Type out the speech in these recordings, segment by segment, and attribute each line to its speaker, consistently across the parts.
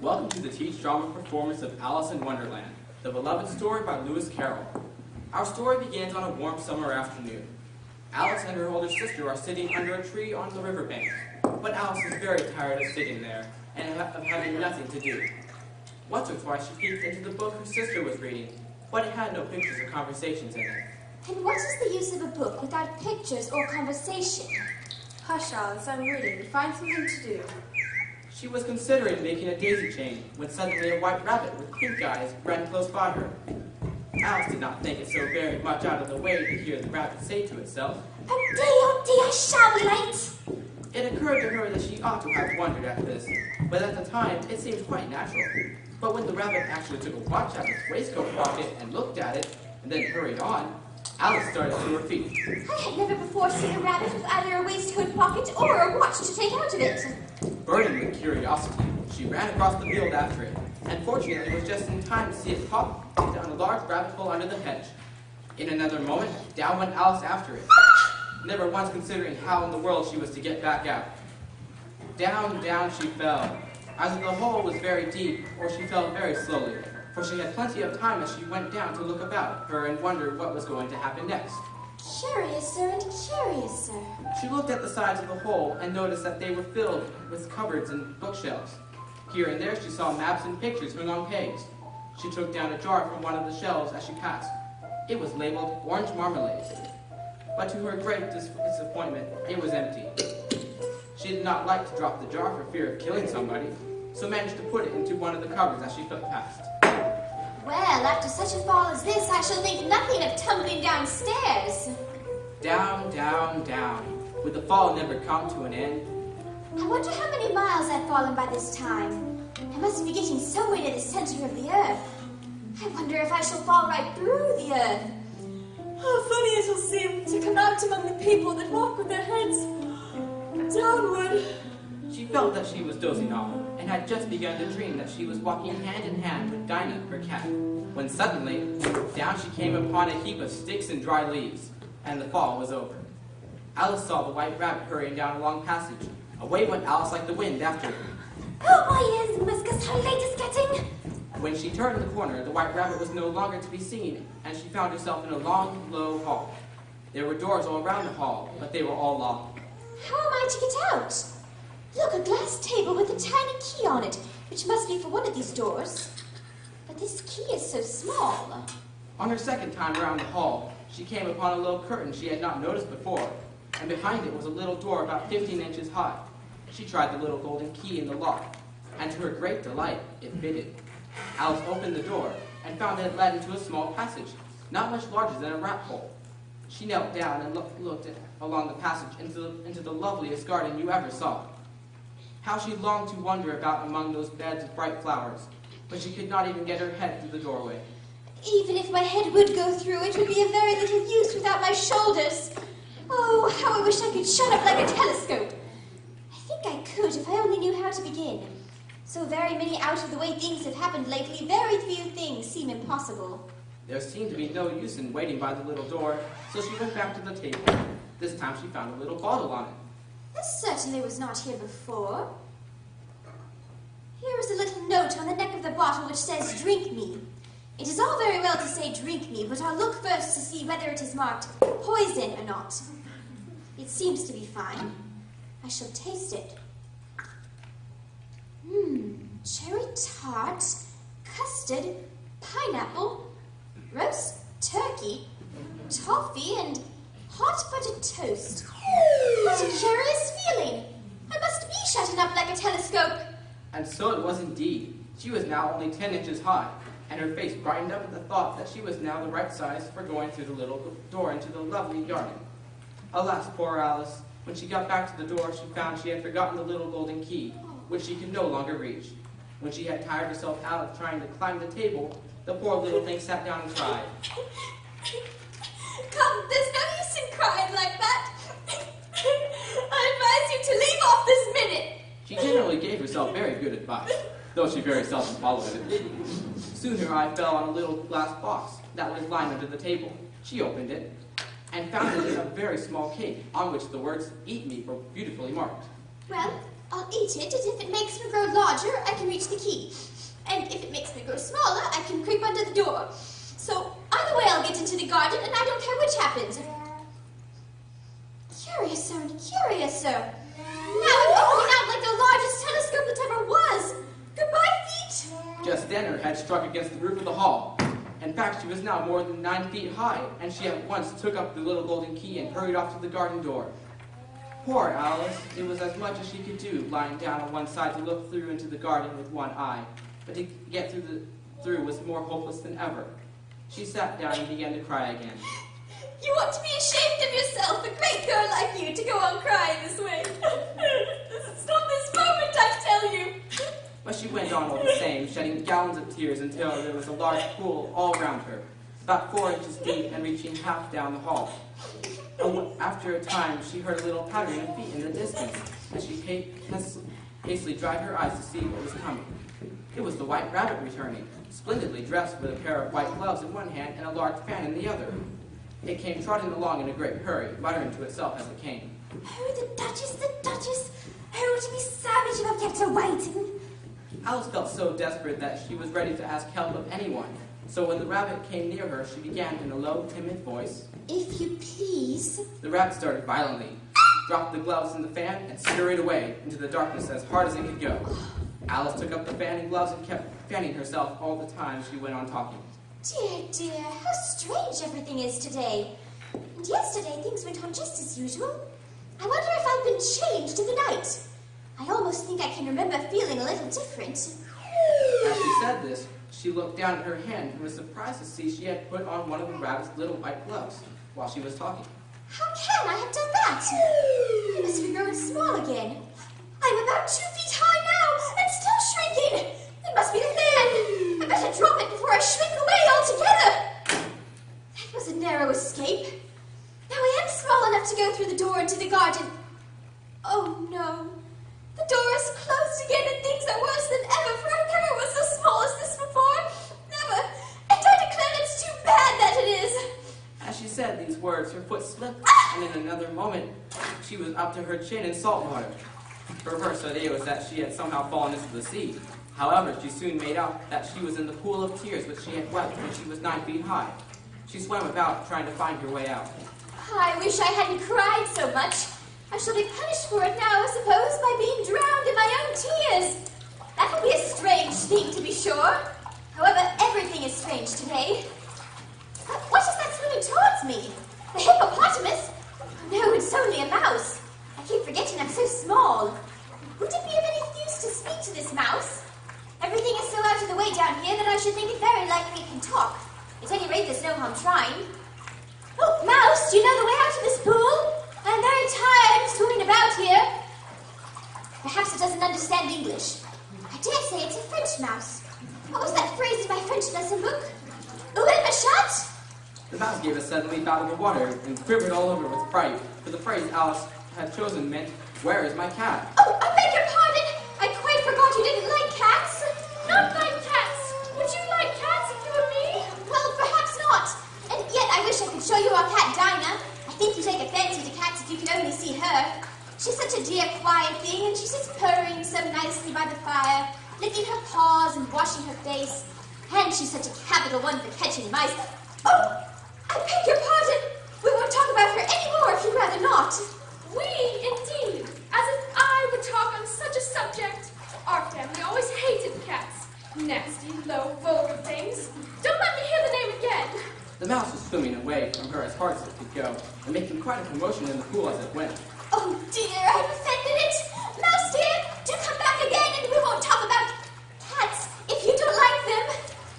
Speaker 1: Welcome to the Teach Drama performance of Alice in Wonderland, the beloved story by Lewis Carroll. Our story begins on a warm summer afternoon. Alice and her older sister are sitting under a tree on the riverbank, but Alice is very tired of sitting there and of having nothing to do. Once or twice she peeked into the book her sister was reading, but it had no pictures or conversations in it.
Speaker 2: And what is the use of a book without pictures or conversation?
Speaker 3: Hush, Alice, I'm reading. Find something to do.
Speaker 1: She was considering making a daisy chain when suddenly a white rabbit with pink eyes ran close by her. Alice did not think it so very much out of the way to hear the rabbit say to itself,
Speaker 2: Oh dear, I shall be late.
Speaker 1: It occurred to her that she ought to have wondered at this, but at the time it seemed quite natural. But when the rabbit actually took a watch out of its waistcoat pocket and looked at it, and then hurried on, Alice started to her feet.
Speaker 2: I had never before seen a rabbit with either a waistcoat pocket or a watch to take out of it.
Speaker 1: Burning with curiosity, she ran across the field after it, and fortunately was just in time to see it pop down a large rabbit hole under the hedge. In another moment, down went Alice after it, never once considering how in the world she was to get back out. Down, down she fell. Either the hole was very deep, or she fell very slowly, for she had plenty of time as she went down to look about her and wonder what was going to happen next.
Speaker 2: Curiouser and curiouser.
Speaker 1: She looked at the sides of the hole and noticed that they were filled with cupboards and bookshelves. Here and there she saw maps and pictures hung on pegs. She took down a jar from one of the shelves as she passed. It was labeled orange marmalade, but to her great disappointment, it was empty. She did not like to drop the jar for fear of killing somebody, so managed to put it into one of the cupboards as she flipped past.
Speaker 2: Well, after such a fall as this, I shall think nothing of tumbling downstairs.
Speaker 1: Down, down, down. Would the fall never come to an end?
Speaker 2: I wonder how many miles I've fallen by this time. I must be getting somewhere to the center of the earth. I wonder if I shall fall right through the earth.
Speaker 3: How funny it will seem to come out among the people that walk with their heads downward.
Speaker 1: She felt that she was dozing off, and had just begun to dream that she was walking hand in hand with Dinah, her cat, when suddenly, down she came upon a heap of sticks and dry leaves, and the fall was over. Alice saw the white rabbit hurrying down a long passage. Away went Alice like the wind after her.
Speaker 2: Oh, my ears and whiskers, how late it's getting!
Speaker 1: When she turned the corner, the white rabbit was no longer to be seen, and she found herself in a long, low hall. There were doors all around the hall, but they were all locked.
Speaker 2: How am I to get out? Look, a glass table with a tiny key on it, which must be for one of these doors. But this key is so small.
Speaker 1: On her second time around the hall, she came upon a low curtain she had not noticed before, and behind it was a little door about 15 inches high. She tried the little golden key in the lock, and to her great delight, it fitted. Alice opened the door, and found that it led into a small passage, not much larger than a rat hole. She knelt down and looked along the passage into the loveliest garden you ever saw. How she longed to wander about among those beds of bright flowers, but she could not even get her head through the doorway.
Speaker 2: Even if my head would go through, it would be of very little use without my shoulders. Oh, how I wish I could shut up like a telescope. I think I could if I only knew how to begin. So very many out-of-the-way things have happened lately, very few things seem impossible.
Speaker 1: There seemed to be no use in waiting by the little door, so she went back to the table. This time she found a little bottle on it.
Speaker 2: This certainly was not here before. Here is a little note on the neck of the bottle which says, "Drink me." It is all very well to say, "Drink me," but I'll look first to see whether it is marked poison or not. It seems to be fine. I shall taste it. Cherry tart, custard, pineapple, roast turkey, toffee, and hot buttered toast. What a curious feeling! I must be shutting up like a telescope.
Speaker 1: And so it was indeed. She was now only 10 inches high, and her face brightened up at the thought that she was now the right size for going through the little door into the lovely garden. Alas, poor Alice. When she got back to the door, she found she had forgotten the little golden key, which she could no longer reach. When she had tired herself out of trying to climb the table, the poor little thing sat down and cried.
Speaker 2: Come, there's no use in crying like that. I advise you to leave off this minute.
Speaker 1: She generally gave herself very good advice, though she very seldom followed it. Soon her eye fell on a little glass box that was lying under the table. She opened it, and found in it a very small cake, on which the words "Eat Me" were beautifully marked.
Speaker 2: Well, I'll eat it, and if it makes me grow larger, I can reach the key. And if it makes me grow smaller, I can creep under the door. So either way, I'll get into the garden, and I don't care which happens. Curiouser and curiouser. Now I'm opening out like the largest telescope that ever was. Goodbye, feet.
Speaker 1: Just then her head struck against the roof of the hall. In fact, she was now more than 9 feet high, and she at once took up the little golden key and hurried off to the garden door. Poor Alice, it was as much as she could do, lying down on one side to look through into the garden with one eye, but to get through was more hopeless than ever. She sat down and began to cry again.
Speaker 2: You ought to be ashamed of yourself, a great girl like you, to go on crying this way. Stop this moment, I tell you.
Speaker 1: But she went on all the same, shedding gallons of tears until there was a large pool all round her, about 4 inches deep and reaching half down the hall. And after a time, she heard a little pattering of feet in the distance, and she hastily dried her eyes to see what was coming. It was the White Rabbit returning, splendidly dressed with a pair of white gloves in one hand and a large fan in the other. It came trotting along in a great hurry, muttering to itself as it came.
Speaker 2: Oh, the Duchess, the Duchess! Oh, to be savage if I've kept her waiting.
Speaker 1: Alice felt so desperate that she was ready to ask help of anyone. So when the rabbit came near her, she began in a low, timid voice.
Speaker 2: If you please.
Speaker 1: The rabbit started violently, dropped the gloves and the fan, and scurried away into the darkness as hard as it could go. Alice took up the fan and gloves and kept fanning herself all the time she went on talking.
Speaker 2: Dear, dear, how strange everything is today. And yesterday things went on just as usual. I wonder if I've been changed in the night. I almost think I can remember feeling a little different.
Speaker 1: As she said this, she looked down at her hand and was surprised to see she had put on one of the rabbit's little white gloves while she was talking.
Speaker 2: How can I have done that? I must be growing small again. I'm about 2 feet high now and still shrinking. It must be the fan. I better drop it before I shrink away altogether. That was a narrow escape. Now I am small enough to go through the door into the garden. Oh no. The door is closed again and things are worse than ever, for I never was so small as this before. Never. And I declare it's too bad that it is.
Speaker 1: As she said these words, her foot slipped, and in another moment, she was up to her chin in salt water. Her first idea was that she had somehow fallen into the sea. However, she soon made out that she was in the pool of tears which she had wept when she was 9 feet high. She swam about, trying to find her way out.
Speaker 2: I wish I hadn't cried so much. I shall be punished for it now, I suppose, by being drowned in my own tears. That would be a strange thing, to be sure. However, everything is strange today. What is that swimming towards me? The hippopotamus? Oh, no, it's only a mouse. I keep forgetting I'm so small. Would it be of any use to speak to this mouse? Everything is so out of the way down here that I should think it very likely it can talk. At any rate, there's no harm trying. Oh, mouse, do you know the way out of this pool? I'm very tired swimming about here. Perhaps it doesn't understand English. I dare say it's a French mouse. What was that phrase in my French lesson book? Ouvre ma chatte?
Speaker 1: The mouse gave a sudden leap out of the water and quivered all over with fright, for the phrase Alice had chosen meant, "Where is my cat?"
Speaker 2: Oh, I beg your pardon. I quite forgot you didn't like cats.
Speaker 3: Not like cats. Would you like cats if you were me?
Speaker 2: Well, perhaps not. And yet I wish I could show you our cat Dinah. I think you take a fancy to cats if you could only see her. She's such a dear, quiet thing, and she sits purring so nicely by the fire, licking her paws and washing her face. And she's such a capital one for catching mice. Oh, I beg your pardon. We won't talk about her anymore if you'd rather not.
Speaker 3: We, indeed. As if I would talk on such a subject. Our family always hated cats. Nasty, low, vulgar things. Don't let me hear the name again.
Speaker 1: The mouse was swimming away from her as hard as it could go, and making quite a commotion in the pool as it went.
Speaker 2: Oh dear, I've offended it. Mouse dear, do come back again and we won't talk about cats if you don't like them.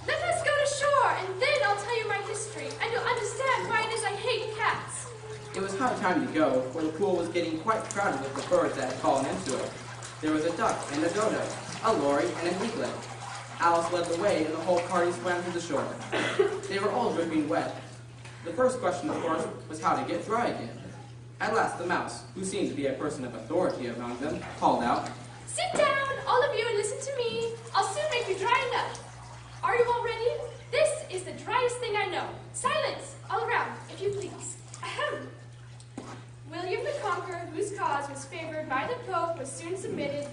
Speaker 3: Let us go to shore, and then I'll tell you my history, and you'll understand why it is I hate cats.
Speaker 1: It was high time to go, for the pool was getting quite crowded with the birds that had fallen into it. There was a duck and a dodo, a lory and an eaglet. Alice led the way, and the whole party swam to the shore. They were all dripping wet. The first question, of course, was how to get dry again. At last, the mouse, who seemed to be a person of authority among them, called out,
Speaker 3: Sit down, all of you, and listen to me. I'll soon make you dry enough. Are you all ready? This is the driest thing I know. Silence, all around, if you please. Ahem. William the Conqueror, whose cause was favored by the Pope, was soon submitted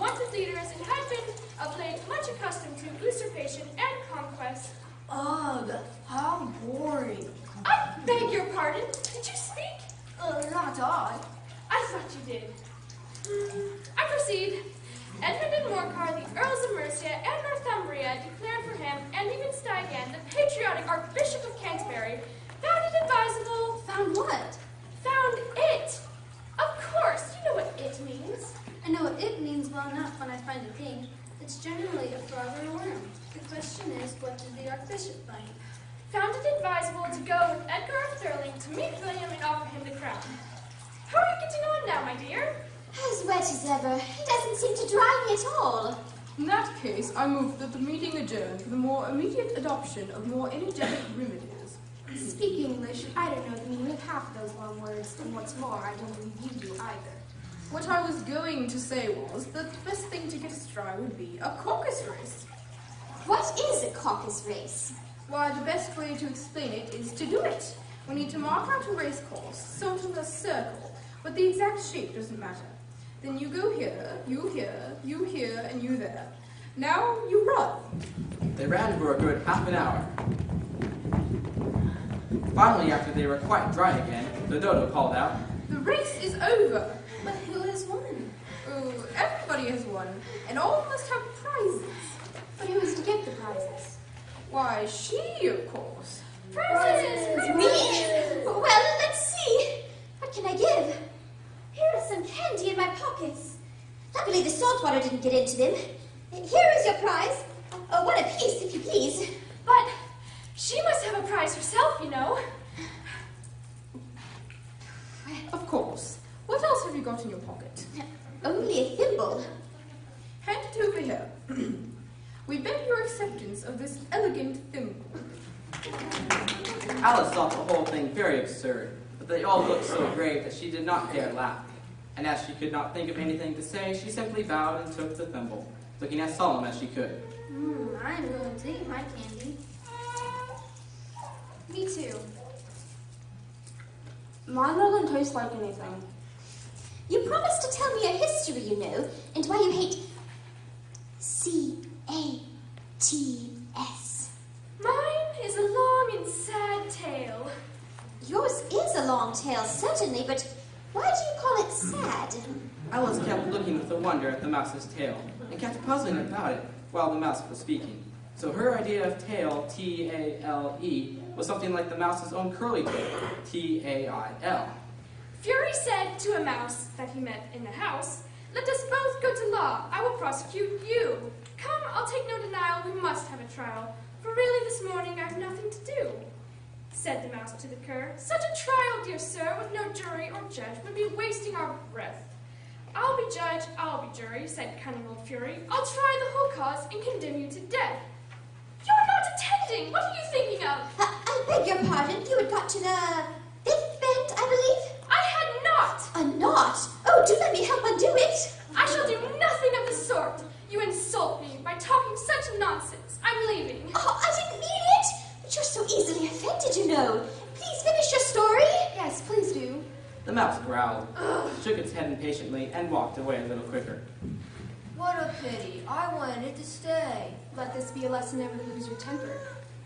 Speaker 3: wanted leaders and had been of late much accustomed to usurpation and conquest.
Speaker 4: Ugh, how boring.
Speaker 3: I beg your pardon. Did you speak?
Speaker 4: Not odd.
Speaker 3: I thought you did. I proceed. Edmund and Morcar, the Earls of Mercia and Northumbria, declared for him, and even Stygan, the patriotic Archbishop of Canterbury, found it advisable.
Speaker 4: Found what?
Speaker 3: Found it. Of course, you know what it means.
Speaker 4: I know what it means well enough when I find a thing. It's generally a frog or a worm. The question is, what did the Archbishop find?
Speaker 3: Found it advisable to go with Edgar of Thurling to meet William and offer him the crown. How are you getting on now, my dear?
Speaker 2: As wet as ever. He doesn't seem to dry me at all.
Speaker 5: In that case, I move that the meeting adjourn for the more immediate adoption of more energetic remedies.
Speaker 4: Speak English. I don't know the meaning of half of those long words, and what's more, I don't believe you do either.
Speaker 5: What I was going to say was that the best thing to get us dry would be a caucus race.
Speaker 2: What is a caucus race?
Speaker 5: Why, the best way to explain it is to do it. We need to mark out a race course, sort of a circle, but the exact shape doesn't matter. Then you go here, you here, and you there. Now you run.
Speaker 1: They ran for a good half an hour. Finally, after they were quite dry again, the dodo called out,
Speaker 5: The race is over.
Speaker 4: But who has won?
Speaker 5: Oh, everybody has won, and all must have prizes.
Speaker 4: But who is to get the prizes?
Speaker 5: Why, she, of course.
Speaker 3: Prizes!
Speaker 2: Me? Well, let's see. What can I give? Here is some candy in my pockets. Luckily, the salt water didn't get into them. Here is your prize. One apiece, if you please.
Speaker 3: But she must have a prize herself, you know.
Speaker 5: Of course. What else have you got in your pocket?
Speaker 2: Only a thimble.
Speaker 5: Hand it over here. We beg your acceptance of this elegant thimble.
Speaker 1: Alice thought the whole thing very absurd, but they all looked so grave that she did not dare laugh. And as she could not think of anything to say, she simply bowed and took the thimble, looking as solemn as she could.
Speaker 4: I'm going to eat my candy.
Speaker 3: Me too.
Speaker 4: Mine doesn't taste like anything.
Speaker 2: You promised to tell me your history, you know, and why you hate C-A-T-S.
Speaker 3: Mine is a long and sad tale.
Speaker 2: Yours is a long tale, certainly, but why do you call it sad?
Speaker 1: Alice kept looking with wonder at the mouse's tail, and kept puzzling about it while the mouse was speaking. So her idea of tail, T-A-L-E, was something like the mouse's own curly tail, T-A-I-L.
Speaker 3: Fury said to a mouse that he met in the house, "Let us both go to law. I will prosecute you. Come, I'll take no denial. We must have a trial. For really this morning I have nothing to do." Said the mouse to the cur, "Such a trial, dear sir, with no jury or judge, would be wasting our breath." "I'll be judge, I'll be jury," said cunning old Fury. "I'll try the whole cause and condemn you to death." "You're not attending. What are you thinking of?"
Speaker 2: I beg your pardon. You had got to the fifth bend, I believe?
Speaker 3: "I had not.
Speaker 2: A knot? Oh, do let me help undo it.
Speaker 3: I shall do nothing of the sort. You insult me by talking such nonsense. I'm leaving."
Speaker 2: Oh, I didn't mean it. But you're so easily offended, you know. Please finish your story.
Speaker 4: Yes, please do.
Speaker 1: The mouse growled, shook its head impatiently, and walked away a little quicker.
Speaker 4: What a pity. I wanted to stay.
Speaker 3: Let this be a lesson never to lose your temper.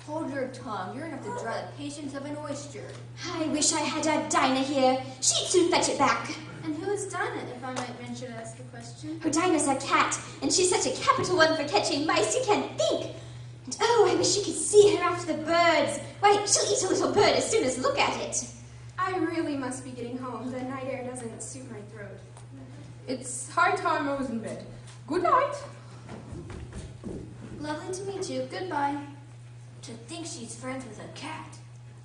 Speaker 4: Hold your tongue. You're enough to dry the patience of an oyster.
Speaker 2: I wish I had our Dinah here. She'd soon fetch it back.
Speaker 4: And who is Dinah, if I might venture to ask a question?
Speaker 2: Oh, Dinah's our cat, and she's such a capital one for catching mice you can't think. And oh, I wish you could see her after the birds. Why, she'll eat a little bird as soon as look at it.
Speaker 3: I really must be getting home. The night air doesn't suit my throat.
Speaker 5: It's high time I was in bed. Good night.
Speaker 4: Lovely to meet you. Goodbye. To think she's friends with a cat.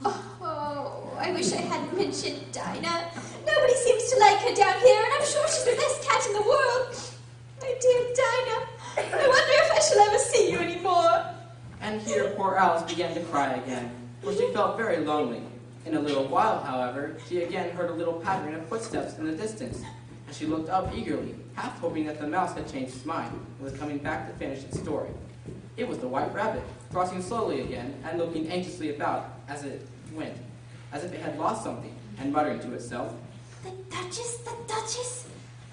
Speaker 2: Oh, I wish I hadn't mentioned Dinah. Nobody seems to like her down here, and I'm sure she's the best cat in the world. My dear Dinah, I wonder if I shall ever see you anymore.
Speaker 1: And here poor Alice began to cry again, for she felt very lonely. In a little while, however, she again heard a little pattering of footsteps in the distance, and she looked up eagerly, half hoping that the mouse had changed its mind and was coming back to finish its story. It was the white rabbit, crossing slowly again and looking anxiously about as it went, as if it had lost something, and muttering to itself,
Speaker 2: The Duchess?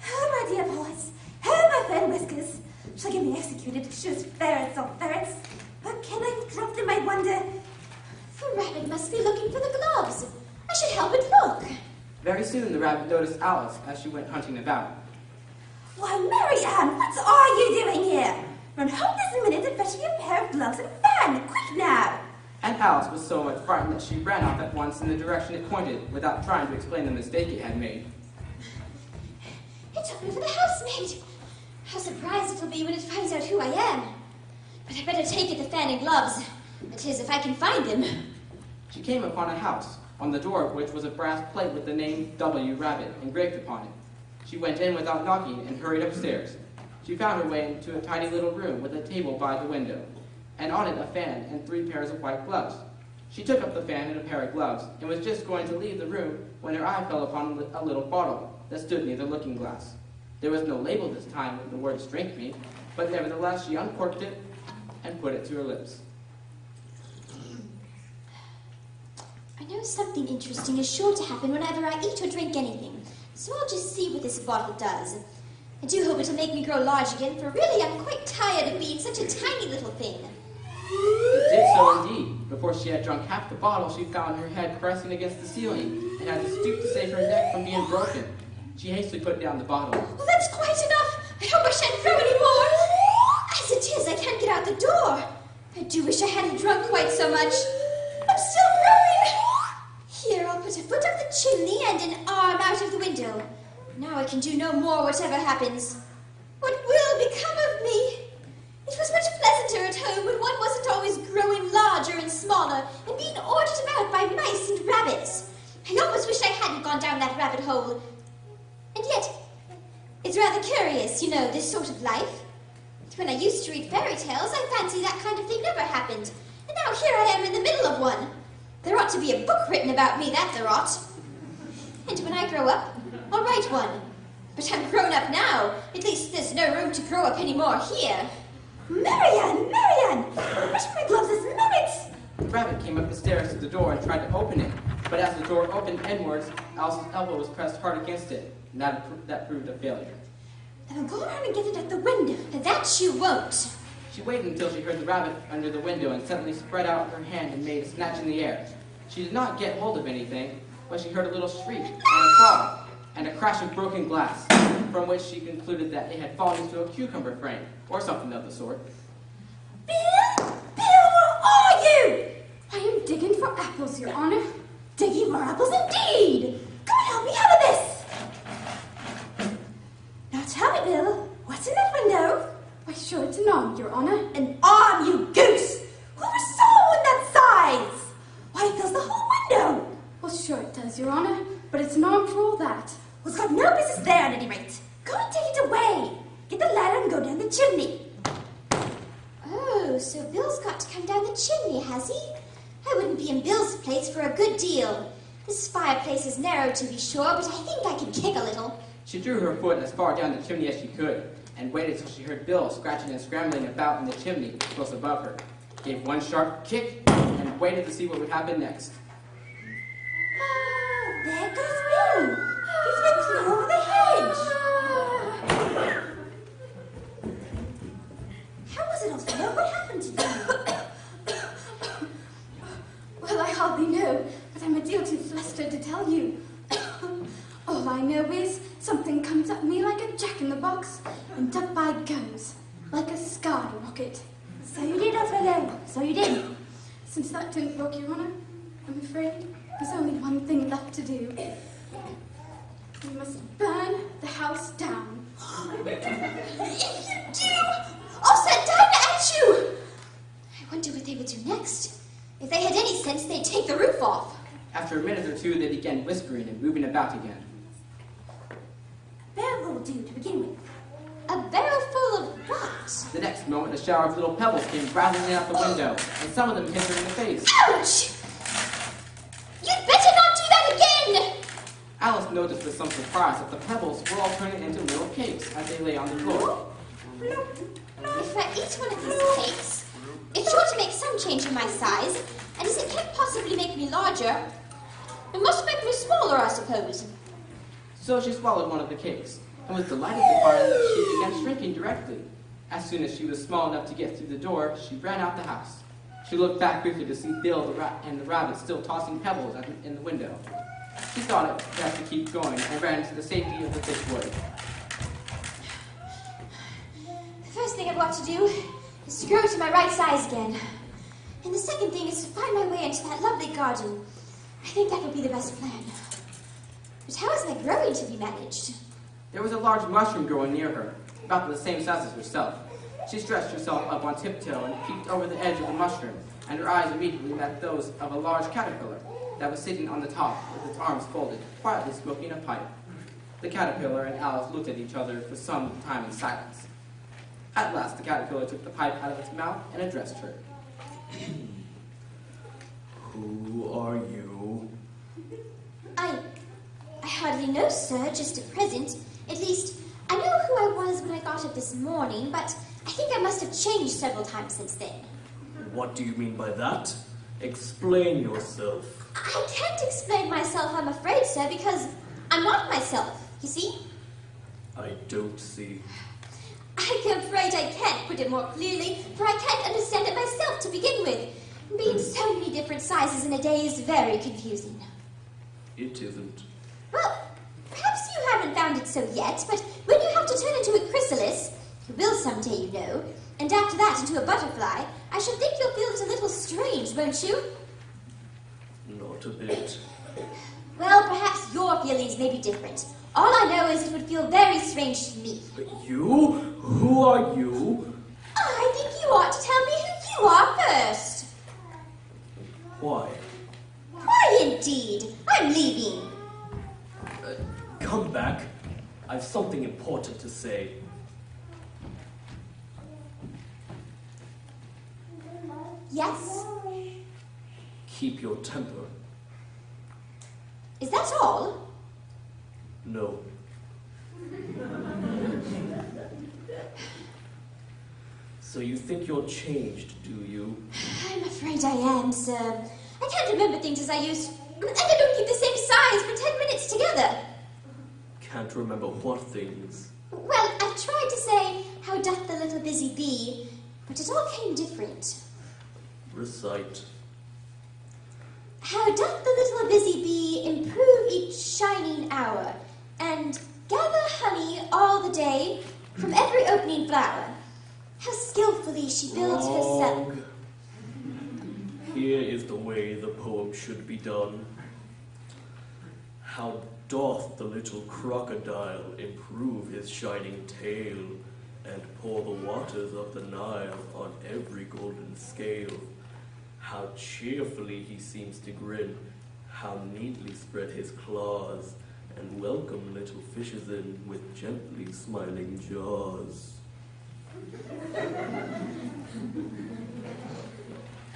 Speaker 2: Oh, my dear boys,
Speaker 6: Oh, my friend Whiskers. Shall get me executed to shoot ferrets or ferrets? Or can I drop them, I wonder?
Speaker 2: The rabbit must be looking for the gloves. I should help it look.
Speaker 1: Very soon the rabbit noticed Alice as she went hunting about.
Speaker 6: Why, Marianne, what are you doing here? Run home this minute and fetch me a pair of gloves and a fan. Quick now.
Speaker 1: And Alice was so much frightened that she ran off at once in the direction it pointed, without trying to explain the mistake it had made.
Speaker 2: It took me for the housemaid. How surprised it'll be when it finds out who I am. But I better take it the fan and gloves. That is, if I can find them.
Speaker 1: She came upon a house, on the door of which was a brass plate with the name W. Rabbit engraved upon it. She went in without knocking and hurried upstairs. She found her way into a tiny little room with a table by the window, and on it a fan and 3 pairs of white gloves. She took up the fan and a pair of gloves, and was just going to leave the room when her eye fell upon a little bottle that stood near the looking glass. There was no label this time with the words "Drink Me," but nevertheless she uncorked it and put it to her lips.
Speaker 2: I know something interesting is sure to happen whenever I eat or drink anything, so I'll just see what this bottle does. I do hope it'll make me grow large again, for really I'm quite tired of being such a tiny little thing.
Speaker 1: It did so indeed. Before she had drunk half the bottle, she found her head pressing against the ceiling and had to stoop to save her neck from being broken. She hastily put down the bottle.
Speaker 2: Well, that's quite enough. I hope I shan't grow any more. As it is, I can't get out the door. I do wish I hadn't drunk quite so much. I'm still growing. Here, I'll put a foot up the chimney and an arm out of the window. Now I can do no more, whatever happens. What will become of me? It was much pleasanter at home when one wasn't always growing larger and smaller and being ordered about by mice and rabbits. I almost wish I hadn't gone down that rabbit hole. And yet, it's rather curious, you know, this sort of life. When I used to read fairy tales, I fancied that kind of thing never happened. And now here I am in the middle of one. There ought to be a book written about me, that there ought. And when I grow up, I'll write one. But I'm grown up now. At least there's no room to grow up anymore here.
Speaker 6: Marianne! Fetch my gloves this minute!
Speaker 1: The rabbit came up the stairs to the door and tried to open it, but as the door opened inwards, Alice's elbow was pressed hard against it, and that proved a failure.
Speaker 6: Then I'll go around and get it at the window.
Speaker 2: That you won't.
Speaker 1: She waited until she heard the rabbit under the window and suddenly spread out her hand and made a snatch in the air. She did not get hold of anything, but she heard a little shriek and a fall, and a crash of broken glass, from which she concluded that it had fallen into a cucumber frame, or something of the sort.
Speaker 6: Bill, where are you?
Speaker 5: I am digging for apples, Your Honor.
Speaker 6: Digging for apples indeed. Come and help me out of this. Now tell me, Bill, what's in that window?
Speaker 5: Why, sure, it's an arm, Your Honor.
Speaker 6: An arm, you goose! Who ever saw one that size? Why, it fills the whole window.
Speaker 5: Well, sure it does, Your Honor, but it's an arm for all that.
Speaker 6: Well, it's got no business there at any rate. Go and take it away. Get the ladder and go down the chimney.
Speaker 2: Oh, so Bill's got to come down the chimney, has he? I wouldn't be in Bill's place for a good deal. This fireplace is narrow, to be sure, but I think I can kick a little.
Speaker 1: She drew her foot as far down the chimney as she could, and waited till she heard Bill scratching and scrambling about in the chimney close above her. Gave one sharp kick, and waited to see what would happen next.
Speaker 6: There goes Bill. He's been thrown over the hedge. How was it, Othello? What happened to you?
Speaker 5: Well, I hardly know, but I'm a deal too flustered to tell you. All I know is something comes at me like a jack-in-the-box, and up I goes, like a skyrocket.
Speaker 6: So you did, Othello. So you did.
Speaker 5: Since that didn't work, Your Honor, I'm afraid there's only one thing left to do. We must burn the house down.
Speaker 2: If you do, I'll set down at you! I wonder what they would do next. If they had any sense, they'd take the roof off.
Speaker 1: After a minute or two, they began whispering and moving about again.
Speaker 6: A barrel will do to begin with.
Speaker 2: A barrel full of what?
Speaker 1: The next moment, a shower of little pebbles came rattling out the window, and some of them hit her in the face.
Speaker 2: Ouch! You'd better not do that again!
Speaker 1: Alice noticed with some surprise that the pebbles were all turning into little cakes as they lay on the floor.
Speaker 2: If I eat one of these cakes, it's sure to make some change in my size, and as it can't possibly make me larger, it must make me smaller, I suppose.
Speaker 1: So she swallowed one of the cakes, and was delighted to find that she began shrinking directly. As soon as she was small enough to get through the door, she ran out the house. She looked back briefly to see Bill and the rabbit still tossing pebbles in the window. She thought it best to keep going and ran to the safety of the fish wood.
Speaker 2: The first thing I've got to do is to grow to my right size again. And the second thing is to find my way into that lovely garden. I think that would be the best plan. But how is my growing to be managed?
Speaker 1: There was a large mushroom growing near her, about the same size as herself. She stretched herself up on tiptoe and peeked over the edge of the mushroom, and her eyes immediately met those of a large caterpillar that was sitting on the top with its arms folded, quietly smoking a pipe. The caterpillar and Alice looked at each other for some time in silence. At last, the caterpillar took the pipe out of its mouth and addressed her.
Speaker 7: Who are you?
Speaker 2: I hardly know, sir, just at present. At least, I know who I was when I got up this morning, but I think I must have changed several times since then.
Speaker 7: What do you mean by that? Explain yourself.
Speaker 2: I can't explain myself, I'm afraid, sir, because I'm not myself, you see?
Speaker 7: I don't see.
Speaker 2: I'm afraid I can't put it more clearly, for I can't understand it myself to begin with. Being so many different sizes in a day is very confusing.
Speaker 7: It isn't.
Speaker 2: Well, perhaps you haven't found it so yet, but when you have to turn into a chrysalis, you will someday, you know, and after that into a butterfly, I should think you'll feel it a little strange, won't you?
Speaker 7: Not a bit.
Speaker 2: Well, perhaps your feelings may be different. All I know is it would feel very strange to me.
Speaker 7: But you? Who are you?
Speaker 2: I think you ought to tell me who you are first.
Speaker 7: Why?
Speaker 2: Why, indeed? I'm leaving.
Speaker 7: Come back. I've something important to say.
Speaker 2: Yes?
Speaker 7: Keep your temper.
Speaker 2: Is that all?
Speaker 7: No. So you think you're changed, do you?
Speaker 2: I'm afraid I am, sir. I can't remember things as I used, and I don't keep the same size for 10 minutes together.
Speaker 7: Can't remember what things.
Speaker 2: Well, I've tried to say, how doth the little busy bee, but it all came different.
Speaker 7: Recite.
Speaker 2: How doth the little busy bee improve each shining hour, and gather honey all the day from every opening flower. How skillfully she builds herself.
Speaker 7: Wrong. Here is the way the poem should be done. How doth the little crocodile improve his shining tail, and pour the waters of the Nile on every golden scale. How cheerfully he seems to grin, how neatly spread his claws, and welcome little fishes in with gently smiling jaws.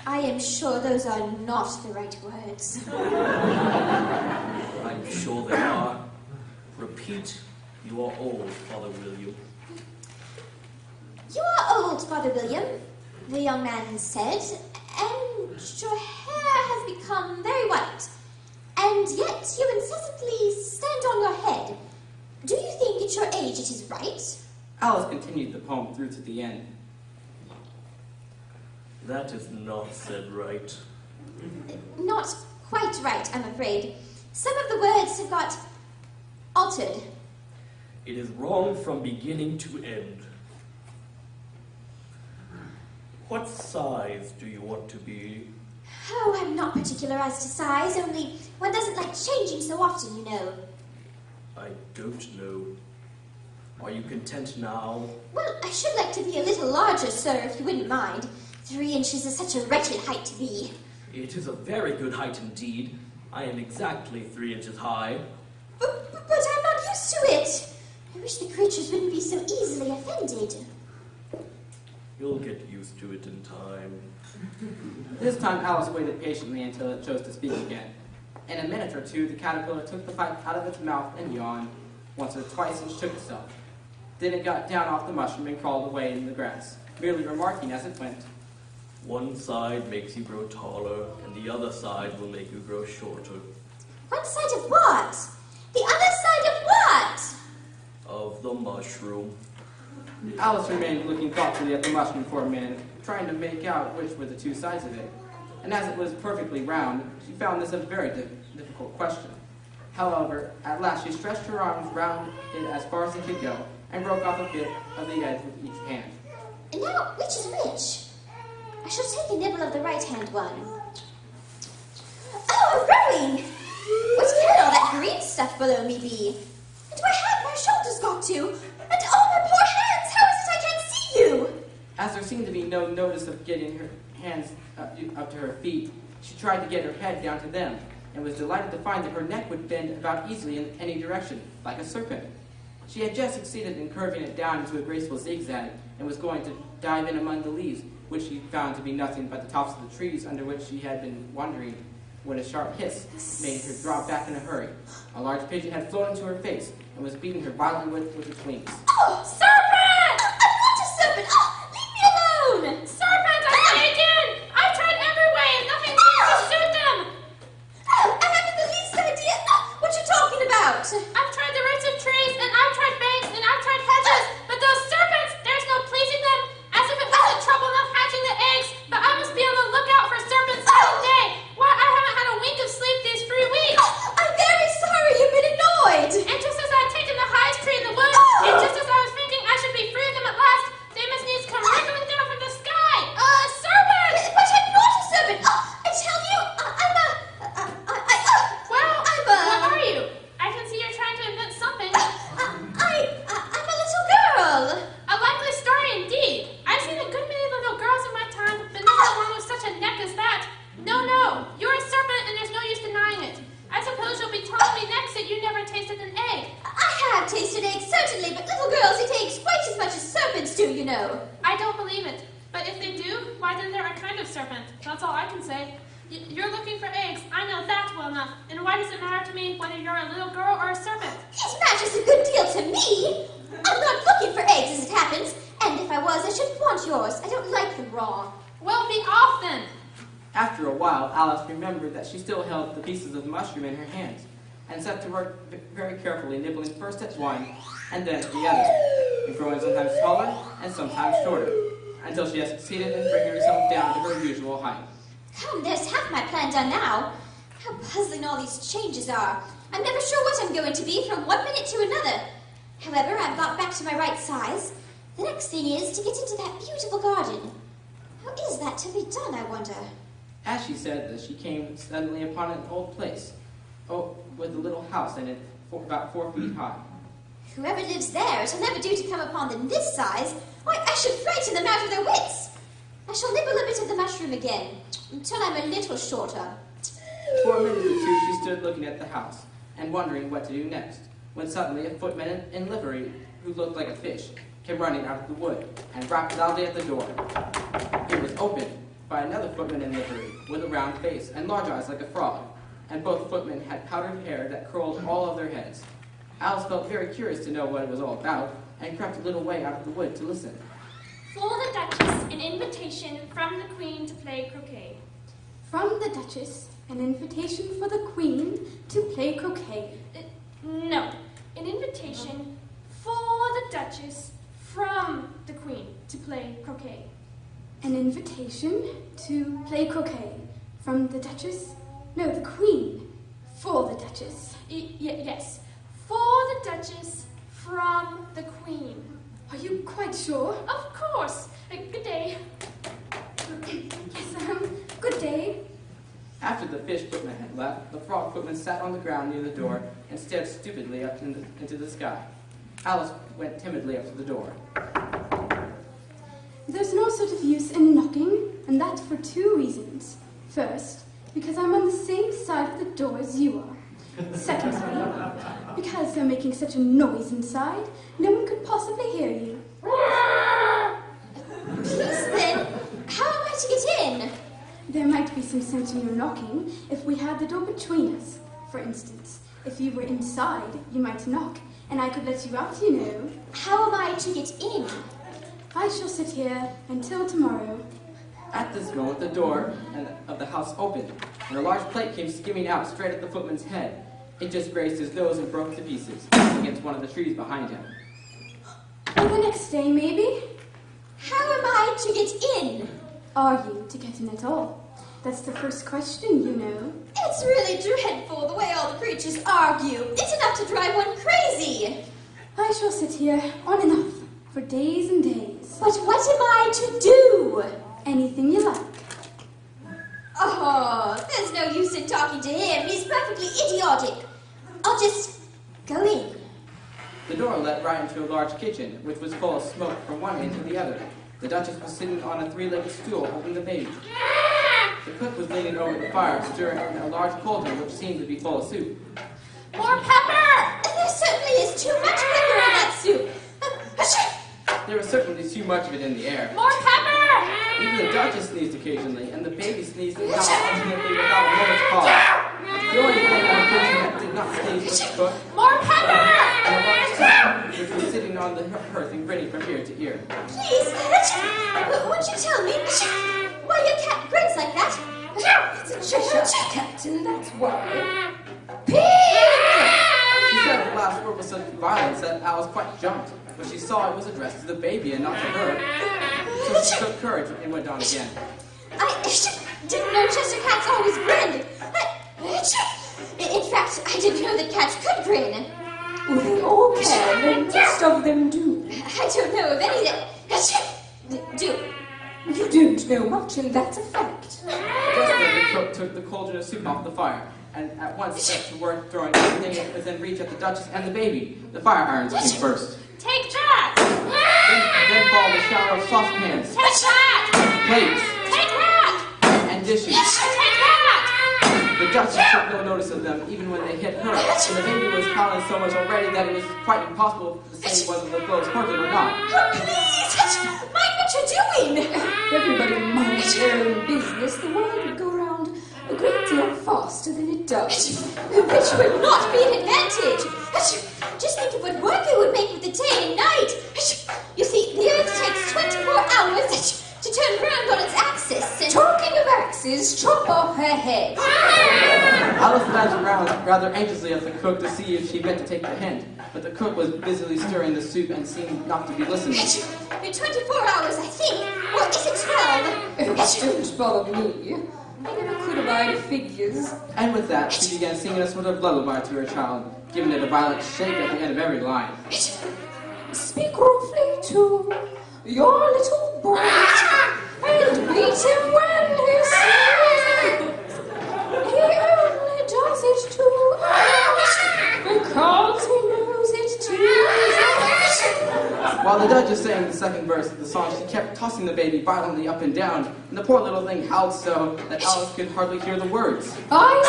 Speaker 2: I am sure those are not the right words.
Speaker 7: I'm sure they are. Repeat, you are old, Father William.
Speaker 2: You are old, Father William, the young man said, and your hair has become very white, and yet you incessantly stand on your head. Do you think at your age it is right?
Speaker 1: Alice continued the poem through to the end.
Speaker 7: That is not said right.
Speaker 2: Not quite right, I'm afraid. Some of the words have got altered.
Speaker 7: It is wrong from beginning to end. What size do you want to be?
Speaker 2: Oh, I'm not particular as to size, only one doesn't like changing so often, you know.
Speaker 7: I don't know. Are you content now?
Speaker 2: Well, I should like to be a little larger, sir, if you wouldn't mind. 3 inches is such a wretched height to be.
Speaker 7: It is a very good height indeed. I am exactly 3 inches high.
Speaker 2: But I'm not used to it. I wish the creatures wouldn't be so easily offended.
Speaker 7: You'll get used to it in time.
Speaker 1: This time Alice waited patiently until it chose to speak again. In a minute or two, the caterpillar took the pipe out of its mouth and yawned. Once or twice it shook itself. Then it got down off the mushroom and crawled away in the grass, merely remarking as it went,
Speaker 7: One side makes you grow taller, and the other side will make you grow shorter.
Speaker 2: One side of what? The other side of what?
Speaker 7: of the mushroom.
Speaker 1: Alice remained looking thoughtfully at the mushroom for a minute, trying to make out which were the two sides of it. And as it was perfectly round, she found this a very difficult question. However, at last she stretched her arms round it as far as it could go, and broke off a bit of the edge with each hand.
Speaker 2: And now, which is which? I shall take a nibble of the right-hand one. Oh, a rowing! What can all that green stuff below me be? And where have my shoulders got to? And oh, my poor hands! How is it I can't see you?
Speaker 1: As there seemed to be no notice of getting her hands up to her feet, she tried to get her head down to them, and was delighted to find that her neck would bend about easily in any direction, like a serpent. She had just succeeded in curving it down into a graceful zigzag, and was going to dive in among the leaves, which she found to be nothing but the tops of the trees under which she had been wandering, when a sharp hiss made her draw back in a hurry. A large pigeon had flown into her face, and was beating her violently with its wings.
Speaker 2: Oh, serpent! I'm not a serpent! Oh, leave me alone!
Speaker 3: Serpent, I say again! I've tried every way and nothing seems to suit them!
Speaker 2: Oh, I haven't the least idea what you're talking about.
Speaker 3: I've tried the roots of trees, and I've tried banks, and I've tried hedges, but those serpents, there's no pleasing them, as if it wasn't trouble enough hatching the eggs, but I must be on the lookout for serpents all day. Why, I haven't had a wink of sleep these 3 weeks.
Speaker 2: I'm very sorry you've been annoyed.
Speaker 3: And just as I'd taken the highest tree in the woods, and just as I was thinking I should be free of them at last, they must needs come wriggling down from the sky. Serpent!
Speaker 2: But I'm not a serpent. Oh, I tell you,
Speaker 3: What are you? I can see you're trying to invent something.
Speaker 2: I'm a little girl.
Speaker 3: A likely story indeed. I've seen a good many little girls in my time, but never one with such a neck as that. No, you're a serpent and there's no use denying it. I suppose you'll be telling me next that you never tasted an egg.
Speaker 2: I have tasted eggs, certainly, but little girls eat eggs quite as much as serpents do, you know.
Speaker 3: I don't believe it. But if they do, why then they're a kind of serpent. That's all I can say. You're looking for eggs. I know that well enough. And why does it matter to me whether you're a little girl or a serpent?
Speaker 2: It matters a good deal to me. I'm not looking for eggs, as it happens. And if I was, I shouldn't want yours. I don't like them raw.
Speaker 3: Well, be off then.
Speaker 1: After a while, Alice remembered that she still held the pieces of mushroom in her hands, and set to work very carefully, nibbling first at one, and then at the other, and growing sometimes taller and sometimes shorter, until she had succeeded in bringing herself down to her usual height.
Speaker 2: Come, there's half my plan done now. How puzzling all these changes are. I'm never sure what I'm going to be from one minute to another. However, I've got back to my right size. The next thing is to get into that beautiful garden. How is that to be done, I wonder?
Speaker 1: As she said this, she came suddenly upon an old place, with a little house in it, about 4 feet high.
Speaker 2: Whoever lives there, it'll never do to come upon them this size. Why, I should frighten them out of their wits. I shall nibble a bit of the mushroom again, until I'm a little shorter.
Speaker 1: For a minute or two, she stood looking at the house, and wondering what to do next, when suddenly a footman in livery, who looked like a fish, came running out of the wood, and rapped loudly at the door. It was opened by another footman in livery, with a round face, and large eyes like a frog, and both footmen had powdered hair that curled all of their heads. Alice felt very curious to know what it was all about, and crept a little way out of the wood to listen.
Speaker 3: For the Duchess, an invitation from the Queen to play croquet.
Speaker 5: From the Duchess, an invitation for the Queen to play croquet.
Speaker 3: No, an invitation for the Duchess from the Queen to play croquet.
Speaker 5: An invitation to play croquet from the Duchess? No, the Queen. For the Duchess.
Speaker 3: Yes, for the Duchess from the Queen.
Speaker 5: Are you quite sure?
Speaker 3: Of course. Good day.
Speaker 5: Yes, good day.
Speaker 1: After the fish footman had left, the frog footman sat on the ground near the door and stared stupidly up into the sky. Alice went timidly up to the door.
Speaker 5: There's no sort of use in knocking, and that for 2 reasons. First, because I'm on the same side of the door as you are. Secondly, because you're making such a noise inside, no one could possibly hear you.
Speaker 2: Please then, how am I to get in?
Speaker 5: There might be some sense in your knocking if we had the door between us. For instance, if you were inside, you might knock, and I could let you out, you know.
Speaker 2: How am I to get in?
Speaker 5: I shall sit here until tomorrow.
Speaker 1: At this moment, the door of the house opened, and a large plate came skimming out straight at the footman's head. It just grazed his nose and broke to pieces against one of the trees behind him.
Speaker 5: Or the next day, maybe?
Speaker 2: How am I to get in?
Speaker 5: Are you to get in at all? That's the first question, you know.
Speaker 2: It's really dreadful the way all the creatures argue. It's enough to drive one crazy.
Speaker 5: I shall sit here, on and off, for days and days.
Speaker 2: But what am I to do?
Speaker 5: Anything you like.
Speaker 2: Oh, there's no use in talking to him. He's perfectly idiotic. I'll just go in.
Speaker 1: The door led right into a large kitchen, which was full of smoke from one end to the other. The Duchess was sitting on a three-legged stool holding the baby. The cook was leaning over the fire, stirring in a large cauldron which seemed to be full of soup.
Speaker 2: More pepper! There certainly is too much pepper in that soup.
Speaker 1: There was certainly too much of it in the air.
Speaker 2: More pepper!
Speaker 1: Even the Duchess sneezed occasionally, and the baby sneezed and howled alternately without a moment's pause. The only thing in the kitchen that did not sneeze was the cook,
Speaker 2: More pepper!
Speaker 1: and a large cat, which was sitting on the hearth and grinning from ear to ear.
Speaker 2: Please, won't you tell me why your cat grins like that?
Speaker 6: It's a Cheshire cat, and that's why.
Speaker 1: She said the last word with such violence that Alice quite jumped, but she saw it was addressed to the baby and not to her. So she took courage and went on again.
Speaker 2: I didn't know Chester cats always grinned. In fact, I didn't know that cats could grin.
Speaker 6: Well, they all can, and most of them do.
Speaker 2: I don't know of any that do.
Speaker 6: You don't know much, and that's a fact.
Speaker 1: Just then the cook took the cauldron of soup off the fire, and at once set to work throwing everything within reach at the Duchess and the baby. The fire irons came first.
Speaker 2: Take that!
Speaker 1: Then followed a shower of saucepans,
Speaker 2: Take that!
Speaker 1: plates,
Speaker 2: Take that!
Speaker 1: and dishes.
Speaker 2: Take that!
Speaker 1: The Duchess took no notice of them, even when they hit her, and the baby was howling so much already that it was quite impossible to say whether the blows hurt it or not.
Speaker 2: Oh, please! Mind what you're doing!
Speaker 6: Everybody minds their own business. The world would go round a great deal faster than it does.
Speaker 2: Which would not be an advantage. Just think of what work it would make with the day and night. You see, the Earth takes 24 hours to turn round on its axis. And
Speaker 6: Talking of axes, chop off her head.
Speaker 1: Alice glanced around rather anxiously at the cook to see if she meant to take the hint, but the cook was busily stirring the soup and seemed not to be listening.
Speaker 2: in 24 hours, I think. Or is it 12?
Speaker 6: Don't bother me. I never could abide figures.
Speaker 1: And with that, she began singing a sort of lullaby to her child, giving it a violent shake at the end of every line.
Speaker 6: Speak roughly to your little boy and beat him when he sneezes. He only does it to us because he knows it too easy.
Speaker 1: While the Duchess sang the second verse of the song, she kept tossing the baby violently up and down, and the poor little thing howled so that Alice could hardly hear the words.
Speaker 6: I